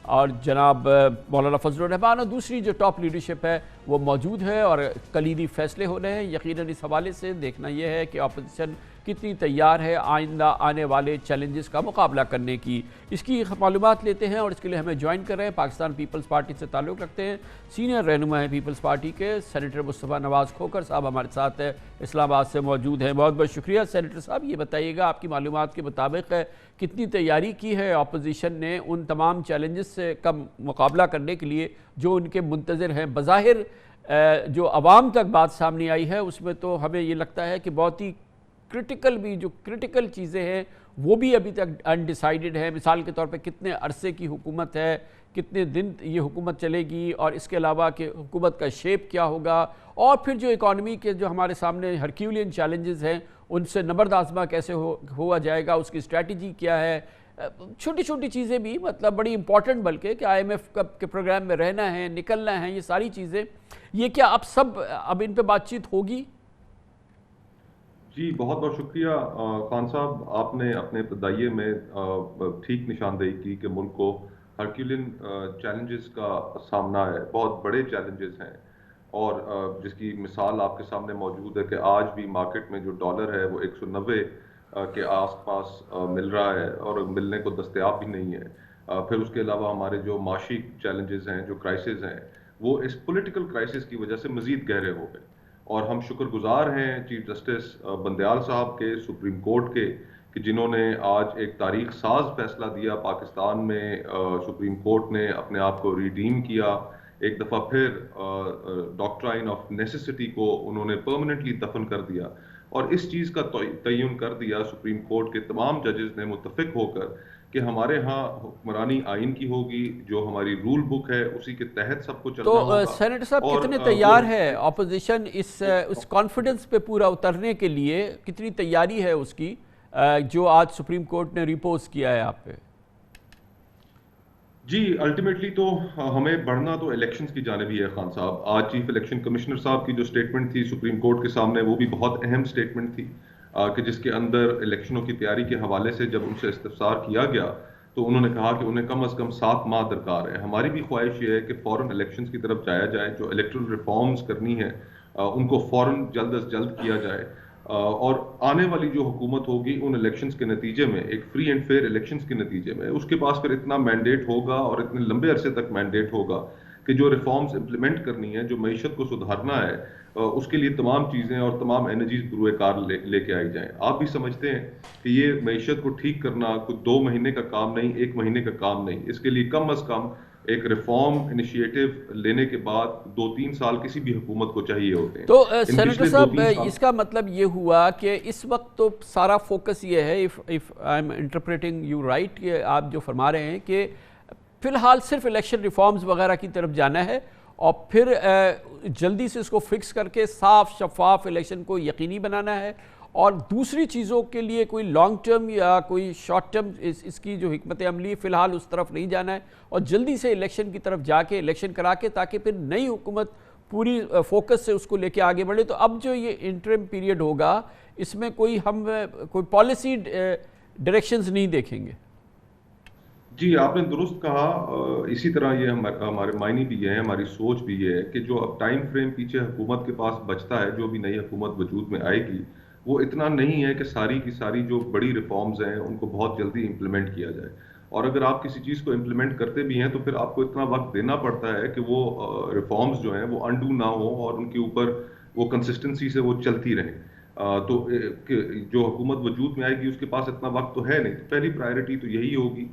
اور جناب مولانا فضل الرحمان اور دوسری جو ٹاپ لیڈرشپ ہے وہ موجود ہے, اور کلیدی فیصلے ہو رہے ہیں. یقیناً اس حوالے سے دیکھنا یہ ہے کہ اپوزیشن کتنی تیار ہے آئندہ آنے والے چیلنجز کا مقابلہ کرنے کی. اس کی معلومات لیتے ہیں اور اس کے لیے ہمیں جوائن کر رہے ہیں پاکستان پیپلز پارٹی سے تعلق رکھتے ہیں سینئر رہنما ہیں پیپلز پارٹی کے سینیٹر مصطفیٰ نواز کھوکھر صاحب ہمارے ساتھ اسلام آباد سے موجود ہیں. بہت بہت شکریہ سینیٹر صاحب. یہ بتائیے گا آپ کی معلومات کے مطابق کتنی تیاری کی ہے اپوزیشن نے ان تمام چیلنجز سے کا مقابلہ کرنے کے لیے جو ان کے منتظر ہیں؟ بظاہر جو عوام تک بات سامنے آئی ہے اس میں تو ہمیں یہ لگتا ہے کہ بہت ہی کرٹیکل چیزیں ہیں وہ بھی ابھی تک انڈیسائیڈڈ ہیں. مثال کے طور پہ کتنے عرصے کی حکومت ہے, کتنے دن یہ حکومت چلے گی, اور اس کے علاوہ کہ حکومت کا شیپ کیا ہوگا, اور پھر جو اکانومی کے جو ہمارے سامنے ہرکیولین چیلنجز ہیں ان سے نبرد آزما کیسے ہوا جائے گا, اس کی اسٹریٹجی کیا ہے. چھوٹی چھوٹی چیزیں بھی مطلب بڑی امپورٹنٹ بلکہ کہ آئی ایم ایف کے پروگرام میں رہنا ہے, نکلنا ہے, یہ ساری چیزیں یہ کیا اب ان پہ بات چیت ہوگی؟ جی بہت بہت شکریہ خان صاحب. آپ نے اپنے ابتدائیے میں ٹھیک نشاندہی کی کہ ملک کو ہرکیولین چیلنجز کا سامنا ہے, بہت بڑے چیلنجز ہیں, اور جس کی مثال آپ کے سامنے موجود ہے کہ آج بھی مارکیٹ میں جو ڈالر ہے وہ 190 کے آس پاس مل رہا ہے اور ملنے کو دستیاب بھی نہیں ہے. پھر اس کے علاوہ ہمارے جو معاشی چیلنجز ہیں, جو کرائسس ہیں, وہ اس پولیٹیکل کرائسس کی وجہ سے مزید گہرے ہو گئے. اور ہم شکر گزار ہیں چیف جسٹس بندیال صاحب کے, سپریم کورٹ کے, کہ جنہوں نے آج ایک تاریخ ساز فیصلہ دیا. پاکستان میں سپریم کورٹ نے اپنے آپ کو ریڈیم کیا, ایک دفعہ پھر ڈاکٹرائن آف نیسیسٹی کو انہوں نے پرماننٹلی دفن کر دیا, اور اس چیز کا تعین کر دیا سپریم کورٹ کے تمام ججز نے متفق ہو کر کہ ہمارے ہاں حکمرانی آئین کی ہوگی, جو ہماری رول بک ہے اسی کے تحت سب کو چلنا ہوگا. تو سینیٹر صاحب کتنے تیار ہے اپوزیشن اس کانفیڈنس پہ پورا اترنے کے لیے, کتنی تیاری ہے اس کی جو آج سپریم کورٹ نے ریپوز کیا ہے آپ پہ؟ جی الٹیمیٹلی تو ہمیں بڑھنا تو الیکشنز کی جانب ہی ہے خان صاحب. آج چیف الیکشن کمشنر صاحب کی جو سٹیٹمنٹ تھی سپریم کورٹ کے سامنے وہ بھی بہت اہم سٹیٹمنٹ تھی, کہ جس کے اندر الیکشنوں کی تیاری کے حوالے سے جب ان سے استفسار کیا گیا تو انہوں نے کہا کہ انہیں کم از کم 7 ماہ درکار ہے. ہماری بھی خواہش یہ ہے کہ فوراً الیکشنز کی طرف جایا جائے, جو الیکٹرل ریفارمز کرنی ہے ان کو فوراً جلد از جلد کیا جائے, اور آنے والی جو حکومت ہوگی ان الیکشنز کے نتیجے میں, ایک فری اینڈ فیئر الیکشنز کے نتیجے میں, اس کے پاس پھر اتنا مینڈیٹ ہوگا اور اتنے لمبے عرصے تک مینڈیٹ ہوگا کہ جو ریفارمز امپلیمنٹ کرنی ہے, جو معیشت کو سدھارنا ہے, اس کے لیے تمام چیزیں اور تمام انرجیز بروئے کار لے کے آئی جائیں. آپ بھی سمجھتے ہیں کہ یہ معیشت کو ٹھیک کرنا کوئی 2 مہینے کا کام نہیں, 1 مہینے کا کام نہیں. اس کے لیے کم از کم ایک ریفارم انیشیٹو لینے کے بعد 2-3 سال کسی بھی حکومت کو چاہیے ہوتے ہیں. تو سینیٹر صاحب اس کا مطلب یہ ہوا کہ اس وقت تو سارا فوکس یہ ہے, if I'm interpreting you right, کہ آپ جو فرما رہے ہیں کہ فی الحال صرف الیکشن ریفارمز وغیرہ کی طرف جانا ہے اور پھر جلدی سے اس کو فکس کر کے صاف شفاف الیکشن کو یقینی بنانا ہے, اور دوسری چیزوں کے لیے کوئی لانگ ٹرم یا کوئی شارٹ ٹرم اس کی جو حکمت عملی فی الحال اس طرف نہیں جانا ہے, اور جلدی سے الیکشن کی طرف جا کے الیکشن کرا کے تاکہ پھر نئی حکومت پوری فوکس سے اس کو لے کے آگے بڑھے. تو اب جو یہ انٹرم پیریڈ ہوگا اس میں ہم کوئی پالیسی ڈائریکشنز نہیں دیکھیں گے. جی آپ نے درست کہا, اسی طرح یہ ہمارے معنی بھی یہ ہیں, ہماری سوچ بھی یہ ہے کہ جو اب ٹائم فریم پیچھے حکومت کے پاس بچتا ہے, جو بھی نئی حکومت وجود میں آئے گی, وہ اتنا نہیں ہے کہ ساری کی ساری جو بڑی ریفارمز ہیں ان کو بہت جلدی امپلیمنٹ کیا جائے. اور اگر آپ کسی چیز کو امپلیمنٹ کرتے بھی ہیں تو پھر آپ کو اتنا وقت دینا پڑتا ہے کہ وہ ریفارمز جو ہیں وہ انڈو نہ ہوں اور ان کے اوپر وہ کنسسٹنسی سے وہ چلتی رہیں. تو جو حکومت وجود میں آئے گی اس کے پاس اتنا وقت تو ہے نہیں. پہلی پرائرٹی تو یہی ہوگی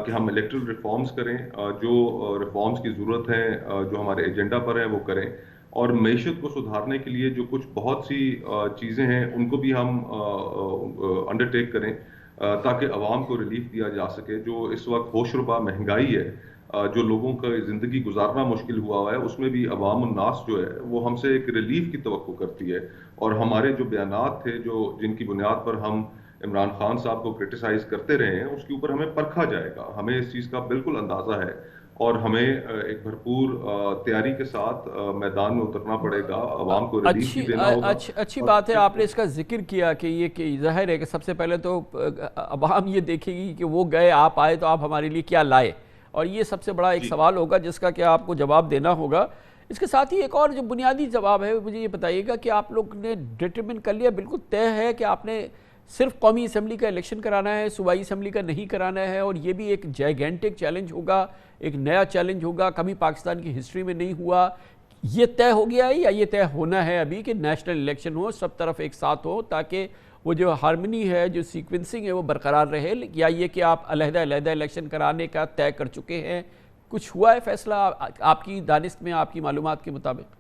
کہ ہم الیکٹرل ریفارمز کریں, جو ریفارمز کی ضرورت ہے جو ہمارے ایجنڈا پر ہیں وہ کریں, اور معیشت کو سدھارنے کے لیے جو کچھ بہت سی چیزیں ہیں ان کو بھی ہم انڈرٹیک کریں تاکہ عوام کو ریلیف دیا جا سکے. جو اس وقت ہوشربا مہنگائی ہے, جو لوگوں کا زندگی گزارنا مشکل ہوا ہے, اس میں بھی عوام الناس جو ہے وہ ہم سے ایک ریلیف کی توقع کرتی ہے. اور ہمارے جو بیانات تھے جن کی بنیاد پر ہم عمران خان صاحب کو کرٹیسائز کرتے رہے ہیں, اس کے اوپر ہمیں پرکھا جائے گا. ہمیں اس چیز کا بالکل اندازہ ہے اور ہمیں ایک بھرپور تیاری کے ساتھ میدان میں اترنا پڑے گا, عوام کو ریلیف بھی دینا ہوگا. اچھی بات ہے آپ نے اس کا ذکر کیا کہ یہ ظاہر ہے کہ سب سے پہلے تو عوام یہ دیکھے گی کہ وہ گئے, آپ آئے تو آپ ہمارے لیے کیا لائے, اور یہ سب سے بڑا ایک سوال ہوگا جس کا کہ آپ کو جواب دینا ہوگا. اس کے ساتھ ہی ایک اور جو بنیادی جواب ہے مجھے یہ بتائیے گا کہ آپ لوگ نے ڈٹرمن کر لیا, بالکل طے ہے کہ آپ نے صرف قومی اسمبلی کا الیکشن کرانا ہے، صوبائی اسمبلی کا نہیں کرانا ہے، اور یہ بھی ایک جائگینٹک چیلنج ہوگا، ایک نیا چیلنج ہوگا، کبھی پاکستان کی ہسٹری میں نہیں ہوا. یہ طے ہو گیا ہے یا یہ طے ہونا ہے ابھی کہ نیشنل الیکشن ہو، سب طرف ایک ساتھ ہو، تاکہ وہ جو ہارمنی ہے، جو سیکوینسنگ ہے وہ برقرار رہے، یا یہ کہ آپ علیحدہ علیحدہ الیکشن کرانے کا طے کر چکے ہیں؟ کچھ ہوا ہے فیصلہ آپ کی دانست میں، آپ کی معلومات کے مطابق؟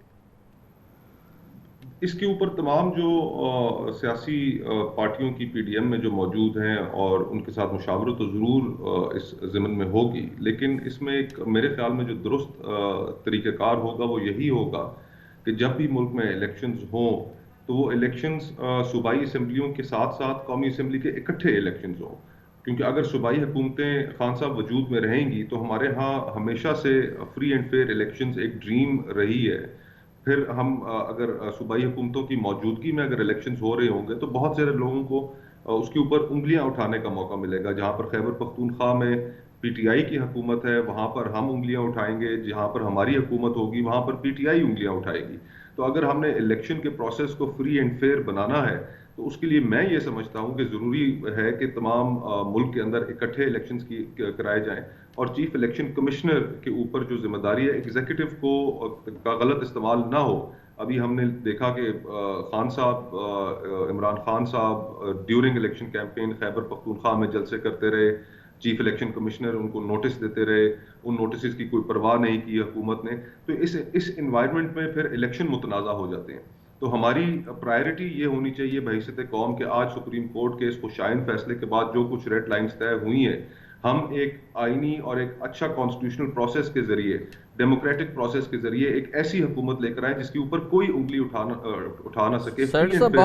اس کے اوپر تمام جو سیاسی پارٹیوں کی پی ڈی ایم میں جو موجود ہیں اور ان کے ساتھ مشاورت تو ضرور اس ضمن میں ہوگی، لیکن اس میں ایک میرے خیال میں جو درست طریقہ کار ہوگا وہ یہی ہوگا کہ جب بھی ملک میں الیکشنز ہوں تو وہ الیکشنز صوبائی اسمبلیوں کے ساتھ ساتھ قومی اسمبلی کے اکٹھے الیکشنز ہوں، کیونکہ اگر صوبائی حکومتیں خان صاحب وجود میں رہیں گی تو ہمارے ہاں ہمیشہ سے فری اینڈ فیئر الیکشنز ایک ڈریم رہی ہے. پھر ہم اگر صوبائی حکومتوں کی موجودگی میں اگر الیکشنز ہو رہے ہوں گے تو بہت سارے لوگوں کو اس کے اوپر انگلیاں اٹھانے کا موقع ملے گا. جہاں پر خیبر پختونخوا میں پی ٹی آئی کی حکومت ہے وہاں پر ہم انگلیاں اٹھائیں گے، جہاں پر ہماری حکومت ہوگی وہاں پر پی ٹی آئی انگلیاں اٹھائے گی. تو اگر ہم نے الیکشن کے پروسیس کو فری اینڈ فیئر بنانا ہے تو اس کے لیے میں یہ سمجھتا ہوں کہ ضروری ہے کہ تمام ملک کے اندر اکٹھے الیکشنز کرائے جائیں، اور چیف الیکشن کمشنر کے اوپر جو ذمہ داری ہے ایگزیکٹو کا غلط استعمال نہ ہو. ابھی ہم نے دیکھا کہ خان صاحب عمران خان صاحب during election campaign Khyber Pakhtunkhwa میں جلسے کرتے رہے، چیف الیکشن کمشنر ان کو نوٹس دیتے رہے، ان نوٹسز کی کوئی پرواہ نہیں کی حکومت نے. تو اس انوائرمنٹ میں پھر الیکشن متنازع ہو جاتے ہیں. تو ہماری پرائرٹی یہ ہونی چاہیے بحیثیت قوم کہ آج سپریم کورٹ کے اس خوشائن فیصلے کے بعد جو کچھ ریڈ لائنز طے ہوئی ہیں، ہم ایک آئینی اور ایک اچھا کانسٹیٹیوشنل پروسیس کے ذریعے، ڈیموکریٹک پروسیس کے ذریعے ایک ایسی حکومت لے کر آئیں جس کے اوپر کوئی انگلی اٹھا نہ سکے. سر صاحب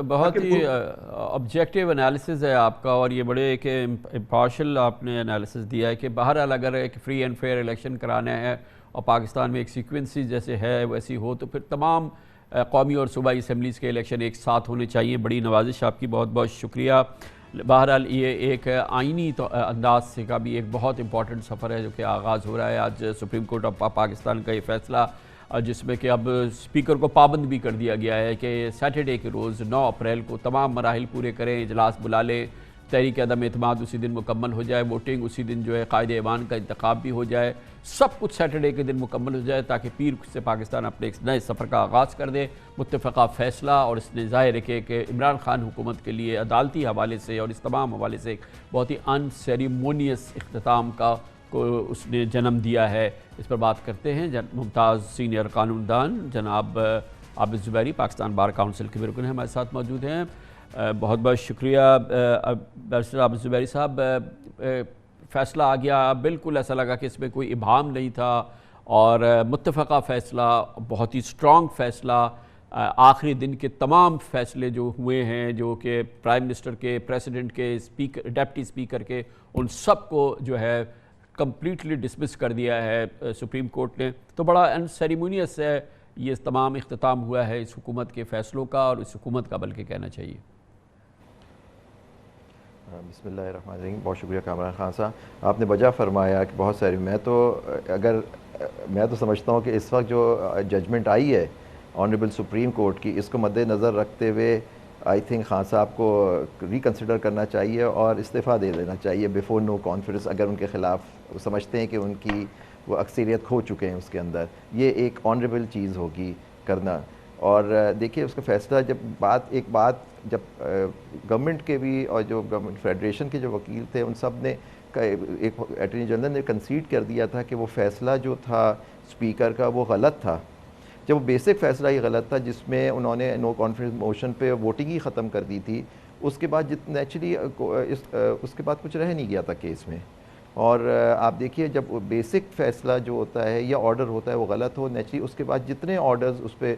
بہت ہی آبجیکٹیو انالیسز ہے آپ کا، اور یہ بڑے ایک امپارشل آپ نے انالیسز دیا ہے کہ بہرحال اگر ایک فری اینڈ فیئر الیکشن کرانا ہے اور پاکستان میں ایک سیکوینسی جیسے ہے ویسی ہو تو پھر تمام قومی اور صوبائی اسمبلیز کے الیکشن ایک ساتھ ہونے چاہیے. بڑی نوازش آپ کی، بہت بہت شکریہ. بہرحال یہ ایک آئینی انداز سے کا بھی ایک بہت امپورٹنٹ سفر ہے جو کہ آغاز ہو رہا ہے آج سپریم کورٹ آف پاکستان کا یہ فیصلہ، جس میں کہ اب اسپیکر کو پابند بھی کر دیا گیا ہے کہ سیٹرڈے کے روز 9 اپریل کو تمام مراحل پورے کریں، اجلاس بلا لیں، تحریک عدم اعتماد اسی دن مکمل ہو جائے، ووٹنگ اسی دن جو ہے قائد ایوان کا انتخاب بھی ہو جائے، سب کچھ سیٹرڈے کے دن مکمل ہو جائے تاکہ پیر سے پاکستان اپنے ایک نئے سفر کا آغاز کر دے. متفقہ فیصلہ، اور اس نے ظاہر ہے کہ عمران خان حکومت کے لیے عدالتی حوالے سے اور اس تمام حوالے سے ایک بہت ہی ان سیریمونیس اختتام کا کو اس نے جنم دیا ہے. اس پر بات کرتے ہیں ممتاز سینئر قانون دان جناب عابد زبیری، پاکستان بار کونسل کے رکن ہیں، ہمارے ساتھ موجود ہیں. بہت بہت شکریہ بیرسٹر عابد زبیری صاحب. فیصلہ آ گیا، بالکل ایسا لگا کہ اس میں کوئی ابہام نہیں تھا، اور متفقہ فیصلہ، بہت ہی اسٹرانگ فیصلہ. آخری دن کے تمام فیصلے جو ہوئے ہیں، جو کہ پرائم منسٹر کے، پریسیڈنٹ کے، اسپیکر، ڈپٹی اسپیکر کے، ان سب کو جو ہے کمپلیٹلی ڈسمس کر دیا ہے سپریم کورٹ نے. تو بڑا ان سیریمونیس ہے یہ تمام اختتام ہوا ہے اس حکومت کے فیصلوں کا، اور اس حکومت کا بلکہ کہنا چاہیے. بسم اللہ الرحمن الرحیم. بہت شکریہ کامران خان صاحب، آپ نے وجہ فرمایا کہ بہت ساری میں تو سمجھتا ہوں کہ اس وقت جو ججمنٹ آئی ہے آنریبل سپریم کورٹ کی، اس کو مد نظر رکھتے ہوئے آئی تھنک خان صاحب کو ریکنسیڈر کرنا چاہیے اور استعفیٰ دے دینا چاہیے بیفور نو کانفرنس، اگر ان کے خلاف سمجھتے ہیں کہ ان کی وہ اکثریت کھو چکے ہیں اس کے اندر. یہ ایک آنریبل چیز ہوگی کرنا. اور دیکھیے اس کا فیصلہ ایک بات جب گورنمنٹ کے بھی اور جو گورنمنٹ فیڈریشن کے جو وکیل تھے ان سب نے ایک اٹارنی جنرل نے کنسیڈ کر دیا تھا کہ وہ فیصلہ جو تھا اسپیکر کا وہ غلط تھا. جب وہ بیسک فیصلہ ہی غلط تھا جس میں انہوں نے نو کانفیڈنس موشن پہ ووٹنگ ہی ختم کر دی تھی، اس کے بعد نیچرلی اس کے بعد کچھ رہ نہیں گیا تھا کیس میں. اور آپ دیکھیے جب بیسک فیصلہ جو ہوتا ہے یا آرڈر ہوتا ہے وہ غلط ہو، نیچرلی اس کے بعد جتنے آرڈرز اس پہ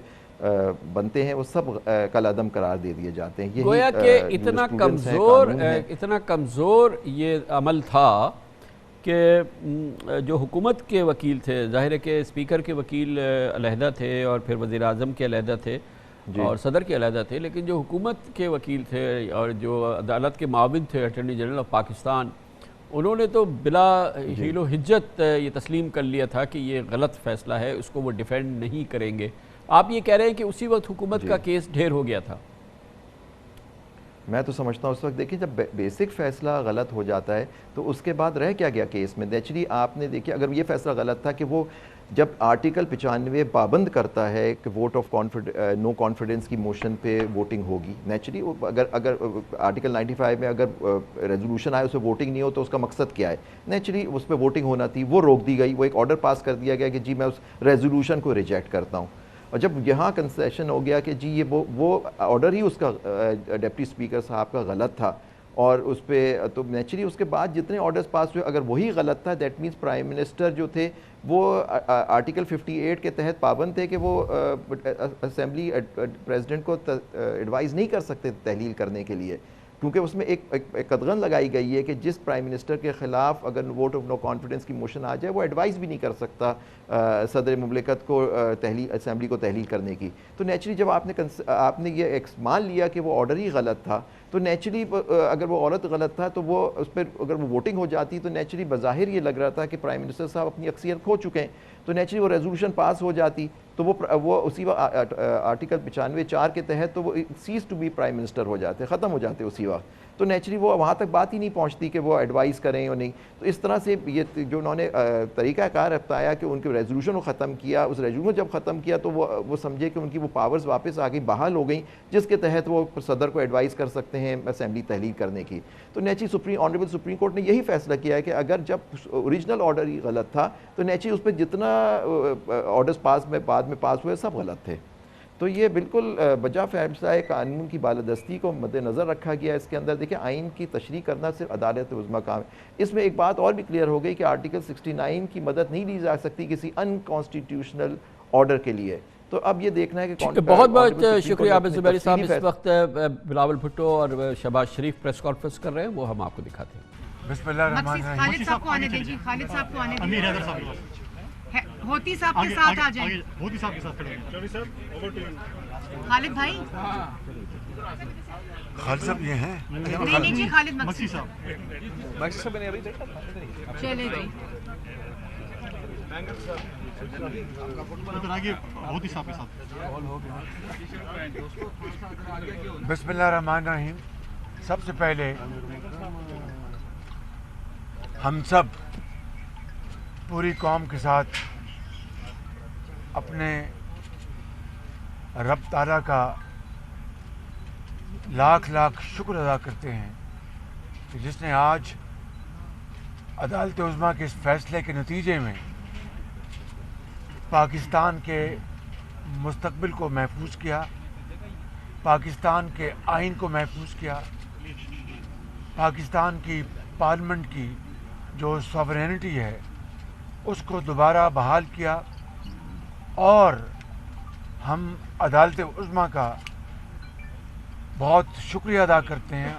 بنتے ہیں وہ سب کالعدم قرار دے دیے جاتے ہیں. گویا کہ اتنا کمزور یہ عمل تھا کہ جو حکومت کے وکیل تھے، ظاہر ہے کہ اسپیکر کے وکیل علیحدہ تھے اور پھر وزیر اعظم کے علیحدہ تھے اور صدر کے علیحدہ تھے، لیکن جو حکومت کے وکیل تھے اور جو عدالت کے معاون تھے اٹارنی جنرل آف پاکستان، انہوں نے تو بلا حیل و حجت یہ تسلیم کر لیا تھا کہ یہ غلط فیصلہ ہے، اس کو وہ ڈیفینڈ نہیں کریں گے. آپ یہ کہہ رہے ہیں کہ اسی وقت حکومت کا کیس ڈھیر ہو گیا تھا؟ میں تو سمجھتا ہوں اس وقت دیکھیں جب بیسک فیصلہ غلط ہو جاتا ہے تو اس کے بعد رہ کیا گیا کیس میں. نیچرلی آپ نے دیکھیے اگر یہ فیصلہ غلط تھا کہ وہ جب آرٹیکل 95 پابند کرتا ہے کہ ووٹ آف نو کانفیڈنس کی موشن پہ ووٹنگ ہوگی, نیچرلی اگر آرٹیکل 95 میں اگر ریزولوشن آئے اس پہ ووٹنگ نہیں ہو تو اس کا مقصد کیا ہے؟ نیچرلی اس پہ ووٹنگ ہونا تھی, وہ روک دی گئی, وہ ایک آرڈر پاس کر دیا گیا کہ جی میں اس ریزولوشن کو ریجیکٹ کرتا ہوں. اور جب یہاں کنسیشن ہو گیا کہ جی یہ وہ آرڈر ہی اس کا ڈپٹی اسپیکر صاحب کا غلط تھا اور اس پہ تو نیچرلی اس کے بعد جتنے آرڈرز پاس ہوئے اگر وہی غلط تھا دیٹ مینس پرائم منسٹر جو تھے وہ آرٹیکل 58 کے تحت پابند تھے کہ وہ اسمبلی پریزیڈنٹ کو ایڈوائز نہیں کر سکتے تحلیل کرنے کے لیے, کیونکہ اس میں ایک قدغن لگائی گئی ہے کہ جس پرائم منسٹر کے خلاف اگر ووٹ آف نو کانفیڈنس کی موشن آ جائے وہ ایڈوائز بھی نہیں کر سکتا صدر مملکت کو اسمبلی کو تحلیل کرنے کی. تو نیچرلی جب آپ نے یہ مان لیا کہ وہ آرڈر ہی غلط تھا تو نیچرلی اگر وہ عورت غلط تھا تو وہ اس پہ اگر وہ ووٹنگ ہو جاتی تو نیچرلی بظاہر یہ لگ رہا تھا کہ پرائم منسٹر صاحب اپنی اکثریت کھو چکے ہیں, تو نیچرلی وہ ریزولوشن پاس ہو جاتی تو وہ اسی وقت آرٹیکل 95(4) کے تحت تو وہ says to be prime minister ہو جاتے, ختم ہو جاتے اسی وقت. تو نیچرلی وہ وہاں تک بات ہی نہیں پہنچتی کہ وہ ایڈوائز کریں یا نہیں. تو اس طرح سے یہ جو انہوں نے طریقہ کار اپنایا کہ ان کے ریزولوشن کو ختم کیا, اس ریزولوشن جب ختم کیا تو وہ سمجھے کہ ان کی وہ پاورز واپس آ گئی, بحال ہو گئیں, جس کے تحت وہ صدر کو ایڈوائز کر سکتے ہیں اسمبلی تحلیل کرنے کی. تو نیچرلی آنریبل سپریم کورٹ نے یہی فیصلہ کیا ہے کہ اگر جب اوریجنل آرڈر ہی غلط تھا تو نیچرلی اس پہ جتنا آرڈرز بعد میں پاس ہوئے سب غلط تھے. تو یہ بالکل بجا فیصلہ قانون کی بالادستی کو مد نظر رکھا گیا. اس کے اندر دیکھیں آئین کی تشریح کرنا صرف عدالت عظمیٰ کام ہے. اس میں ایک بات اور بھی کلیئر ہو گئی کہ آرٹیکل 69 کی مدد نہیں لی جا سکتی کسی ان کانسٹیٹیوشنل آرڈر کے لیے. تو اب یہ دیکھنا ہے کہ بہت بہت شکریہ عابد زبیری صاحب. اس وقت بلاول بھٹو اور شہباز شریف پریس کانفرنس کر رہے ہیں, وہ ہم آپ کو دکھاتے ہیں. بسم اللہ الرحمن الرحیم. خالد صاحب کو آنے دیجیے, خالد صاحب کو آنے دیجیے, ہوتی صاحب کے ساتھ آ جائیں, ہوتی صاحب کے ساتھ کھڑے ہیں. چلو صاحب خالد بھائی خالد صاحب یہ ہیں نہیں جی, خالد مکسی صاحب چلے جی. ادھر آگے ہوتی صاحب کے ساتھ. بسم اللہ الرحمن الرحیم. سب سے پہلے ہم سب پوری قوم کے ساتھ اپنے رب تعالیٰ کا لاکھ لاکھ شکر ادا کرتے ہیں کہ جس نے آج عدالت عظمیٰ کے اس فیصلے کے نتیجے میں پاکستان کے مستقبل کو محفوظ کیا, پاکستان کے آئین کو محفوظ کیا, پاکستان کی پارلیمنٹ کی جو سوورینٹی ہے اس کو دوبارہ بحال کیا. اور ہم عدالت عظمیٰ کا بہت شکریہ ادا کرتے ہیں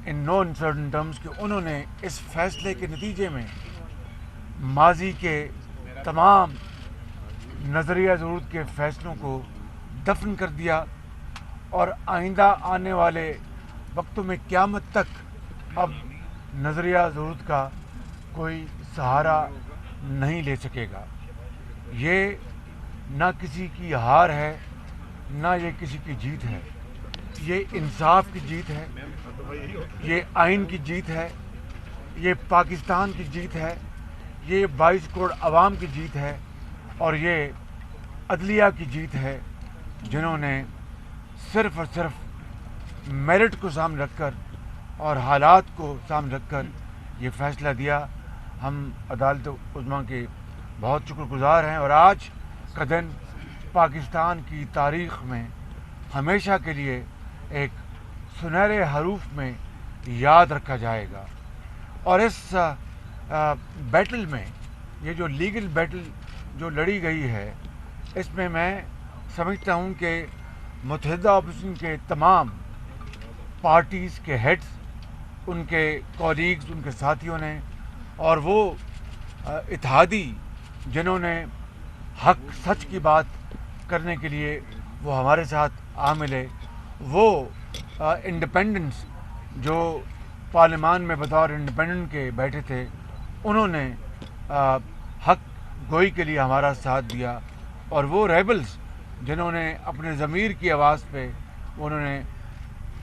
ان نو انسرٹن ٹرمز کہ انہوں نے اس فیصلے کے نتیجے میں ماضی کے تمام نظریہ ضرورت کے فیصلوں کو دفن کر دیا اور آئندہ آنے والے وقتوں میں قیامت تک اب نظریہ ضرورت کا کوئی سہارا نہیں لے سکے گا. یہ نہ کسی کی ہار ہے نہ یہ کسی کی جیت ہے, یہ انصاف کی جیت ہے, یہ آئین کی جیت ہے, یہ پاکستان کی جیت ہے, یہ 22 کروڑ عوام کی جیت ہے اور یہ عدلیہ کی جیت ہے جنہوں نے صرف اور صرف میرٹ کو سامنے رکھ کر اور حالات کو سامنے رکھ کر یہ فیصلہ دیا. ہم عدالت عظمیٰ کے بہت شکر گزار ہیں اور آج کا دن پاکستان کی تاریخ میں ہمیشہ کے لیے ایک سنہرے حروف میں یاد رکھا جائے گا. اور اس بیٹل میں یہ جو لیگل بیٹل جو لڑی گئی ہے اس میں سمجھتا ہوں کہ متحدہ اپوزیشن کے تمام پارٹیز کے ہیڈز, ان کے کولیگز, ان کے ساتھیوں نے اور وہ اتحادی جنہوں نے حق سچ کی بات کرنے کے لیے وہ ہمارے ساتھ آ ملے, وہ انڈیپینڈنس جو پارلیمان میں بطور انڈیپینڈنٹ کے بیٹھے تھے انہوں نے حق گوئی کے لیے ہمارا ساتھ دیا, اور وہ ریبلز جنہوں نے اپنے ضمیر کی آواز پہ انہوں نے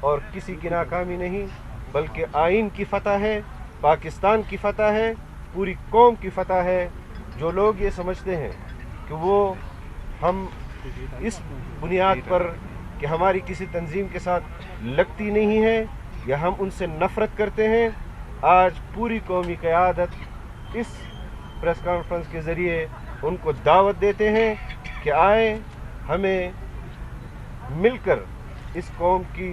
اور کسی کی ناکامی نہیں، بلکہ آئین کی فتح ہے، پاکستان کی فتح ہے، پوری قوم کی فتح ہے۔ جو لوگ یہ سمجھتے ہیں کہ وہ ہم اس بنیاد پر کہ ہماری کسی تنظیم کے ساتھ لگتی نہیں ہے یا ہم ان سے نفرت کرتے ہیں، آج پوری قومی قیادت اس پریس کانفرنس کے ذریعے ان کو دعوت دیتے ہیں کہ آئیں، ہمیں مل کر اس قوم کی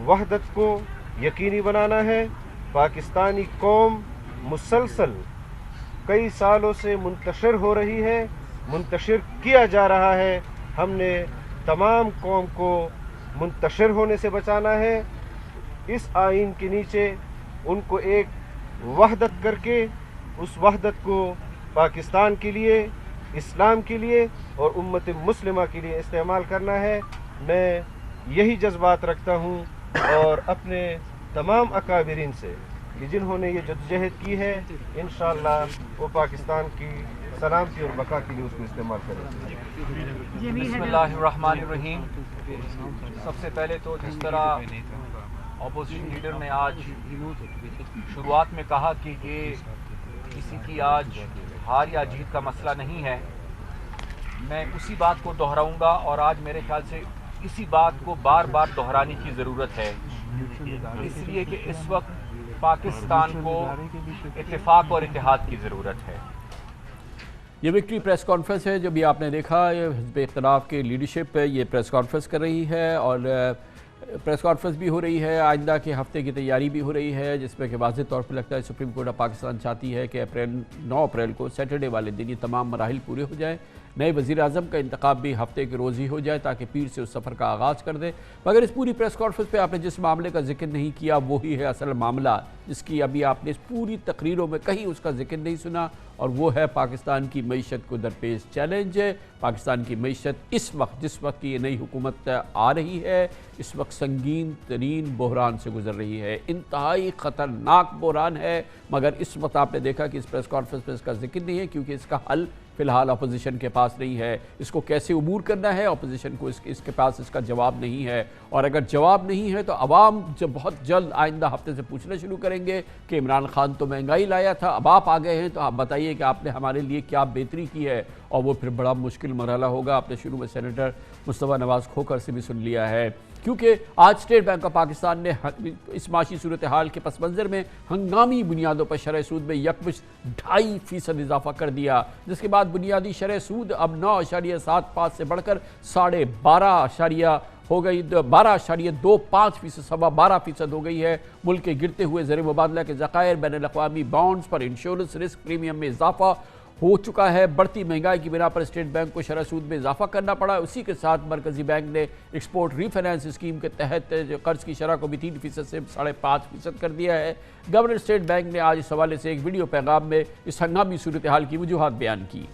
وحدت کو یقینی بنانا ہے۔ پاکستانی قوم مسلسل کئی سالوں سے منتشر ہو رہی ہے، منتشر کیا جا رہا ہے۔ ہم نے تمام قوم کو منتشر ہونے سے بچانا ہے۔ اس آئین کے نیچے ان کو ایک وحدت کر کے اس وحدت کو پاکستان کے لیے، اسلام کے لیے اور امت مسلمہ کے لیے استعمال کرنا ہے۔ میں یہی جذبات رکھتا ہوں اور اپنے تمام اکابرین سے کہ جنہوں نے یہ جدوجہد کی ہے، انشاءاللہ وہ پاکستان کی سلامتی اور بقا کے لیے اس کو استعمال کریں۔ بسم اللہ الرحمن الرحیم۔ سب سے پہلے تو جس طرح اپوزیشن لیڈر نے آج شروعات میں کہا کہ یہ کسی کی آج ہار یا جیت کا مسئلہ نہیں ہے، میں اسی بات کو دہراؤں گا، اور آج میرے خیال سے اسی بات کو بار بار دہرانے کی ضرورت ہے، اس لیے کہ اس وقت پاکستان کو اتفاق اور اتحاد کی ضرورت ہے۔ یہ وکٹری پریس کانفرنس ہے جو بھی آپ نے دیکھا، یہ حزب اختلاف کے لیڈرشپ یہ پریس کانفرنس کر رہی ہے، اور پریس کانفرنس بھی ہو رہی ہے، آئندہ کے ہفتے کی تیاری بھی ہو رہی ہے، جس میں کہ واضح طور پر لگتا ہے سپریم کورٹ آف پاکستان چاہتی ہے کہ 9 اپریل کو سیٹرڈے والے دن یہ تمام مراحل پورے ہو جائیں، نئے وزیر اعظم کا انتخاب بھی ہفتے کے روز ہی ہو جائے تاکہ پیر سے اس سفر کا آغاز کر دے۔ مگر اس پوری پریس کانفرنس پہ آپ نے جس معاملے کا ذکر نہیں کیا وہی ہے اصل معاملہ، جس کی ابھی آپ نے اس پوری تقریروں میں کہیں اس کا ذکر نہیں سنا، اور وہ ہے پاکستان کی معیشت کو درپیش چیلنج ہے۔ پاکستان کی معیشت اس وقت، جس وقت یہ نئی حکومت آ رہی ہے، اس وقت سنگین ترین بحران سے گزر رہی ہے، انتہائی خطرناک بحران ہے، مگر اس وقت آپ نے دیکھا کہ اس پریس کانفرنس میں اس کا ذکر نہیں ہے، کیونکہ اس کا حل فی الحال اپوزیشن کے پاس نہیں ہے۔ اس کو کیسے عبور کرنا ہے، اپوزیشن کو اس کے پاس اس کا جواب نہیں ہے، اور اگر جواب نہیں ہے تو عوام جب بہت جلد آئندہ ہفتے سے پوچھنا شروع کریں گے کہ عمران خان تو مہنگائی لایا تھا، اب آپ آ گئے ہیں تو آپ بتائیے کہ آپ نے ہمارے لیے کیا بہتری کی ہے، اور وہ پھر بڑا مشکل مرحلہ ہوگا۔ آپ نے شروع میں سینیٹر مصطفیٰ نواز کھوکھر سے بھی سن لیا ہے، کیونکہ آج اسٹیٹ بینک آف پاکستان نے اس معاشی صورتحال کے پس منظر میں ہنگامی بنیادوں پر شرح سود میں یکمشت 2.5% اضافہ کر دیا، جس کے بعد بنیادی شرح سود اب 9.75 سے بڑھ کر 12.5 ہو گئی، 12.25% 12.25% ہو گئی ہے۔ ملک کے گرتے ہوئے زر مبادلہ کے ذخائر، بین الاقوامی بانڈز پر انشورنس رسک پریمیم میں اضافہ ہو چکا ہے۔ بڑھتی مہنگائی کی بنا پر اسٹیٹ بینک کو شرح سود میں اضافہ کرنا پڑا، اسی کے ساتھ مرکزی بینک نے ایکسپورٹ ری فائنانس اسکیم کے تحت قرض کی شرح کو بھی 3% سے 5.5% کر دیا ہے۔ گورنر اسٹیٹ بینک نے آج اس حوالے سے ایک ویڈیو پیغام میں اس ہنگامی صورتحال کی وجوہات بیان کی۔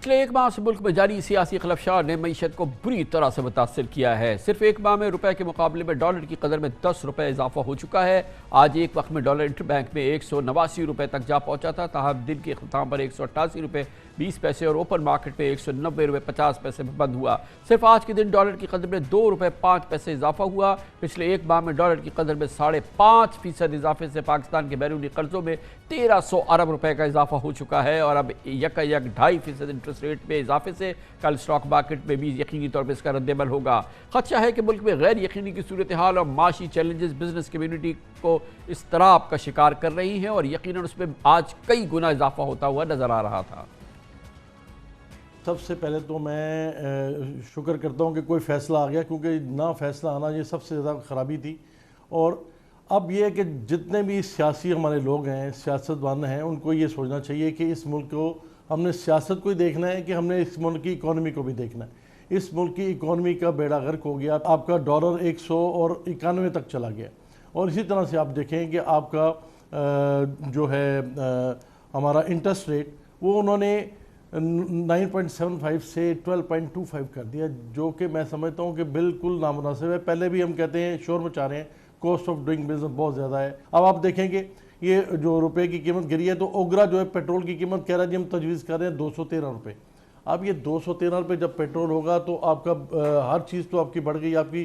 پچھلے ایک ماہ سے ملک میں جاری سیاسی خلفشار نے معیشت کو بری طرح سے متاثر کیا ہے۔ صرف ایک ماہ میں روپے کے مقابلے میں ڈالر کی قدر میں 10 روپے اضافہ ہو چکا ہے۔ آج ایک وقت میں ڈالر انٹر بینک میں 189 روپے تک جا پہنچا تھا، تاہم دن کے اختتام پر 188 روپے 20 پیسے اور اوپن مارکیٹ میں 190 روپے 50 پیسے میں بند ہوا۔ صرف آج کے دن ڈالر کی قدر میں 2 روپے 5 پیسے اضافہ ہوا۔ پچھلے ایک ماہ میں ڈالر کی قدر میں 5.5% اضافے سے پاکستان کے بیرونی قرضوں میں 1300 ارب روپے کا اضافہ ہو چکا ہے، اور اب یک 2.5% انٹرسٹ ریٹ میں اضافے سے کل اسٹاک مارکیٹ میں بھی یقینی طور پر اس کا رد عمل ہوگا۔ خدشہ ہے کہ ملک میں غیر یقینی کی صورتحال اور معاشی چیلنجز بزنس کمیونٹی کو اضطراب کا شکار کر رہی ہیں، اور یقیناً اس میں آج کئی گنا اضافہ ہوتا ہوا نظر آ رہا تھا۔ سب سے پہلے تو میں شکر کرتا ہوں کہ کوئی فیصلہ آ گیا، کیونکہ نہ فیصلہ آنا یہ سب سے زیادہ خرابی تھی۔ اور اب یہ ہے کہ جتنے بھی سیاسی ہمارے لوگ ہیں، سیاستدان ہیں، ان کو یہ سوچنا چاہیے کہ اس ملک کو ہم نے سیاست کو ہی دیکھنا ہے کہ ہم نے اس ملک کی اکانومی کو بھی دیکھنا ہے۔ اس ملک کی اکانومی کا بیڑا غرق ہو گیا، آپ کا ڈالر 191 تک چلا گیا، اور اسی طرح سے آپ دیکھیں کہ آپ کا جو ہے ہمارا انٹرسٹ ریٹ وہ انہوں نے 9.75 سے 12.25 کر دیا، جو کہ میں سمجھتا ہوں کہ بالکل نامناسب ہے۔ پہلے بھی ہم کہتے ہیں شور مچا رہے ہیں، کاسٹ آف ڈوئنگ بزنس بہت زیادہ ہے۔ اب آپ دیکھیں کہ یہ جو روپے کی قیمت گری ہے تو اوگرا جو ہے پیٹرول کی قیمت کہہ رہا ہے جی ہم تجویز کر رہے ہیں 213 روپے۔ اب یہ 213 روپے جب پیٹرول ہوگا تو آپ کا ہر چیز تو آپ کی بڑھ گئی، آپ کی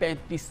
35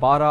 12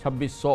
2600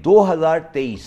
2023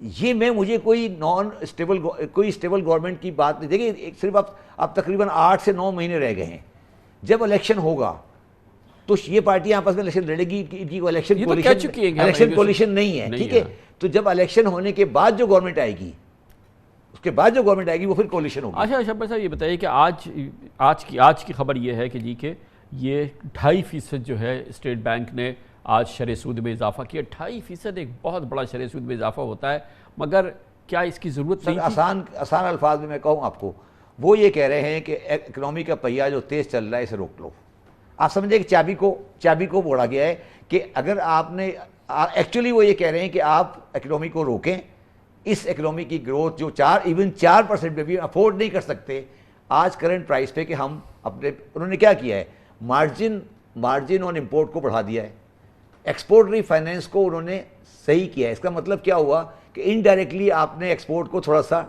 یہ مجھے کوئی کوئی اسٹیبل گورنمنٹ کی بات نہیں. دیکھیں صرف اب تقریباً 8 سے 9 مہینے رہ گئے ہیں. جب الیکشن ہوگا تو یہ پارٹیاں آپس میں الیکشن لڑے گی, الیکشن کولیشن نہیں ہے, ٹھیک ہے. تو جب الیکشن ہونے کے بعد جو گورنمنٹ آئے گی, اس کے بعد جو گورنمنٹ آئے گی وہ پھر کولیشن ہوگی. اچھا شبیر صاحب یہ بتائیے کہ آج کی خبر یہ ہے کہ جی کہ یہ 2.5% جو ہے اسٹیٹ بینک نے آج شرح سود میں اضافہ کیا. 2.5% ایک بہت بڑا شرح سود میں اضافہ ہوتا ہے, مگر کیا اس کی ضرورت نہیں تھی؟ آسان الفاظ میں کہوں آپ کو, وہ یہ کہہ رہے ہیں کہ اکنامی کا پہیہ جو تیز چل رہا ہے اسے روک لو. آپ سمجھیں کہ چابی کو موڑا گیا ہے کہ اگر آپ نے ایکچولی وہ یہ کہہ رہے ہیں کہ آپ اکنامی کو روکیں, اس اکنامی کی گروتھ جو 4% پہ بھی افورڈ نہیں کر سکتے آج کرنٹ پرائس پہ, کہ ہم انہوں نے کیا کیا ہے, مارجن آن امپورٹ کو بڑھا دیا ہے, ایکسپورٹ ری فائنینس کو انہوں نے صحیح کیا ہے. اس کا مطلب کیا ہوا کہ انڈائریکٹلی آپ نے ایکسپورٹ کو تھوڑا سا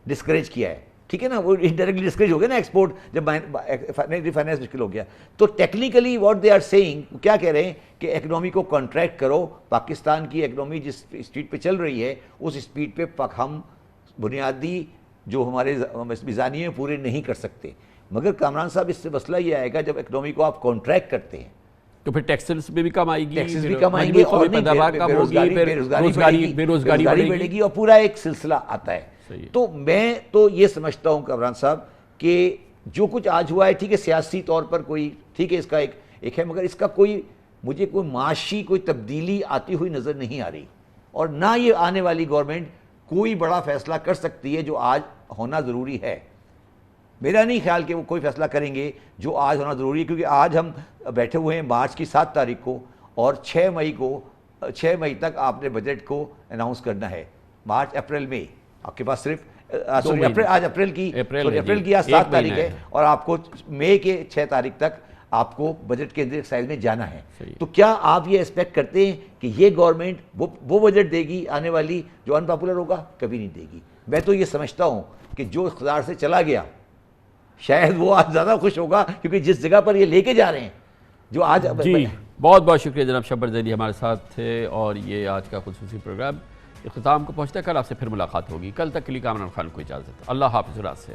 ڈسکریج کیا ہے, ٹھیک ہے نا. وہ انڈائریکٹلی ڈسکریج ہو گیا نا ایکسپورٹ, جب ری فائنینس مشکل ہو گیا. تو technically what they are seeing, کیا کہہ رہے ہیں کہ اکنامی کو کانٹریکٹ کرو. پاکستان کی اکنامی جس اسپیڈ پہ چل رہی ہے اس اسپیڈ پہ ہم بنیادی جو ہمارے میزانیے پورے نہیں کر سکتے. مگر کامران صاحب اس سے مسئلہ یہ آئے گا جب اکنامی کو آپ کانٹریکٹ کرتے ہیں تو پھر ٹیکسز بھی کم آئے گی, ٹیکسز بھی کم آئیں گے, اور بے روزگاری بڑھے گی, اور پورا ایک سلسلہ آتا ہے. تو میں تو یہ سمجھتا ہوں کامران صاحب کہ جو کچھ آج ہوا ہے ٹھیک ہے, سیاسی طور پر کوئی ٹھیک ہے اس کا ایک ہے, مگر اس کا مجھے کوئی معاشی کوئی تبدیلی آتی ہوئی نظر نہیں آ رہی. اور نہ یہ آنے والی گورنمنٹ کوئی بڑا فیصلہ کر سکتی ہے جو آج ہونا ضروری ہے. میرا نہیں خیال کہ وہ کوئی فیصلہ کریں گے جو آج ہونا ضروری ہے, کیونکہ آج ہم بیٹھے ہوئے ہیں مارچ کی 7 تاریخ کو, اور 6 مئی تک آپ نے بجٹ کو اناؤنس کرنا ہے. اپریل میں آپ کے پاس صرف آج اپریل کی 7 تاریخ ہے, اور آپ کو مئی کے 6 تاریخ تک آپ کو بجٹ کے ایکسرسائز میں جانا ہے. تو کیا آپ یہ ایکسپیکٹ کرتے ہیں کہ یہ گورنمنٹ وہ بجٹ دے گی آنے والی جو ان پاپولر ہوگا؟ کبھی نہیں دے گی. میں تو یہ سمجھتا ہوں کہ جو اقتدار سے چلا گیا شاید وہ آج زیادہ خوش ہوگا, کیونکہ جس جگہ پر یہ لے کے جا رہے ہیں جو آج. جی بہت بہت شکریہ جناب شبیر زیدی ہمارے ساتھ تھے, اور یہ آج کا خصوصی پروگرام اختتام کو پہنچتا ہے. کل آپ سے پھر ملاقات ہوگی. کل تک کے لیے کامران خان کو اجازت. اللہ حافظ. سے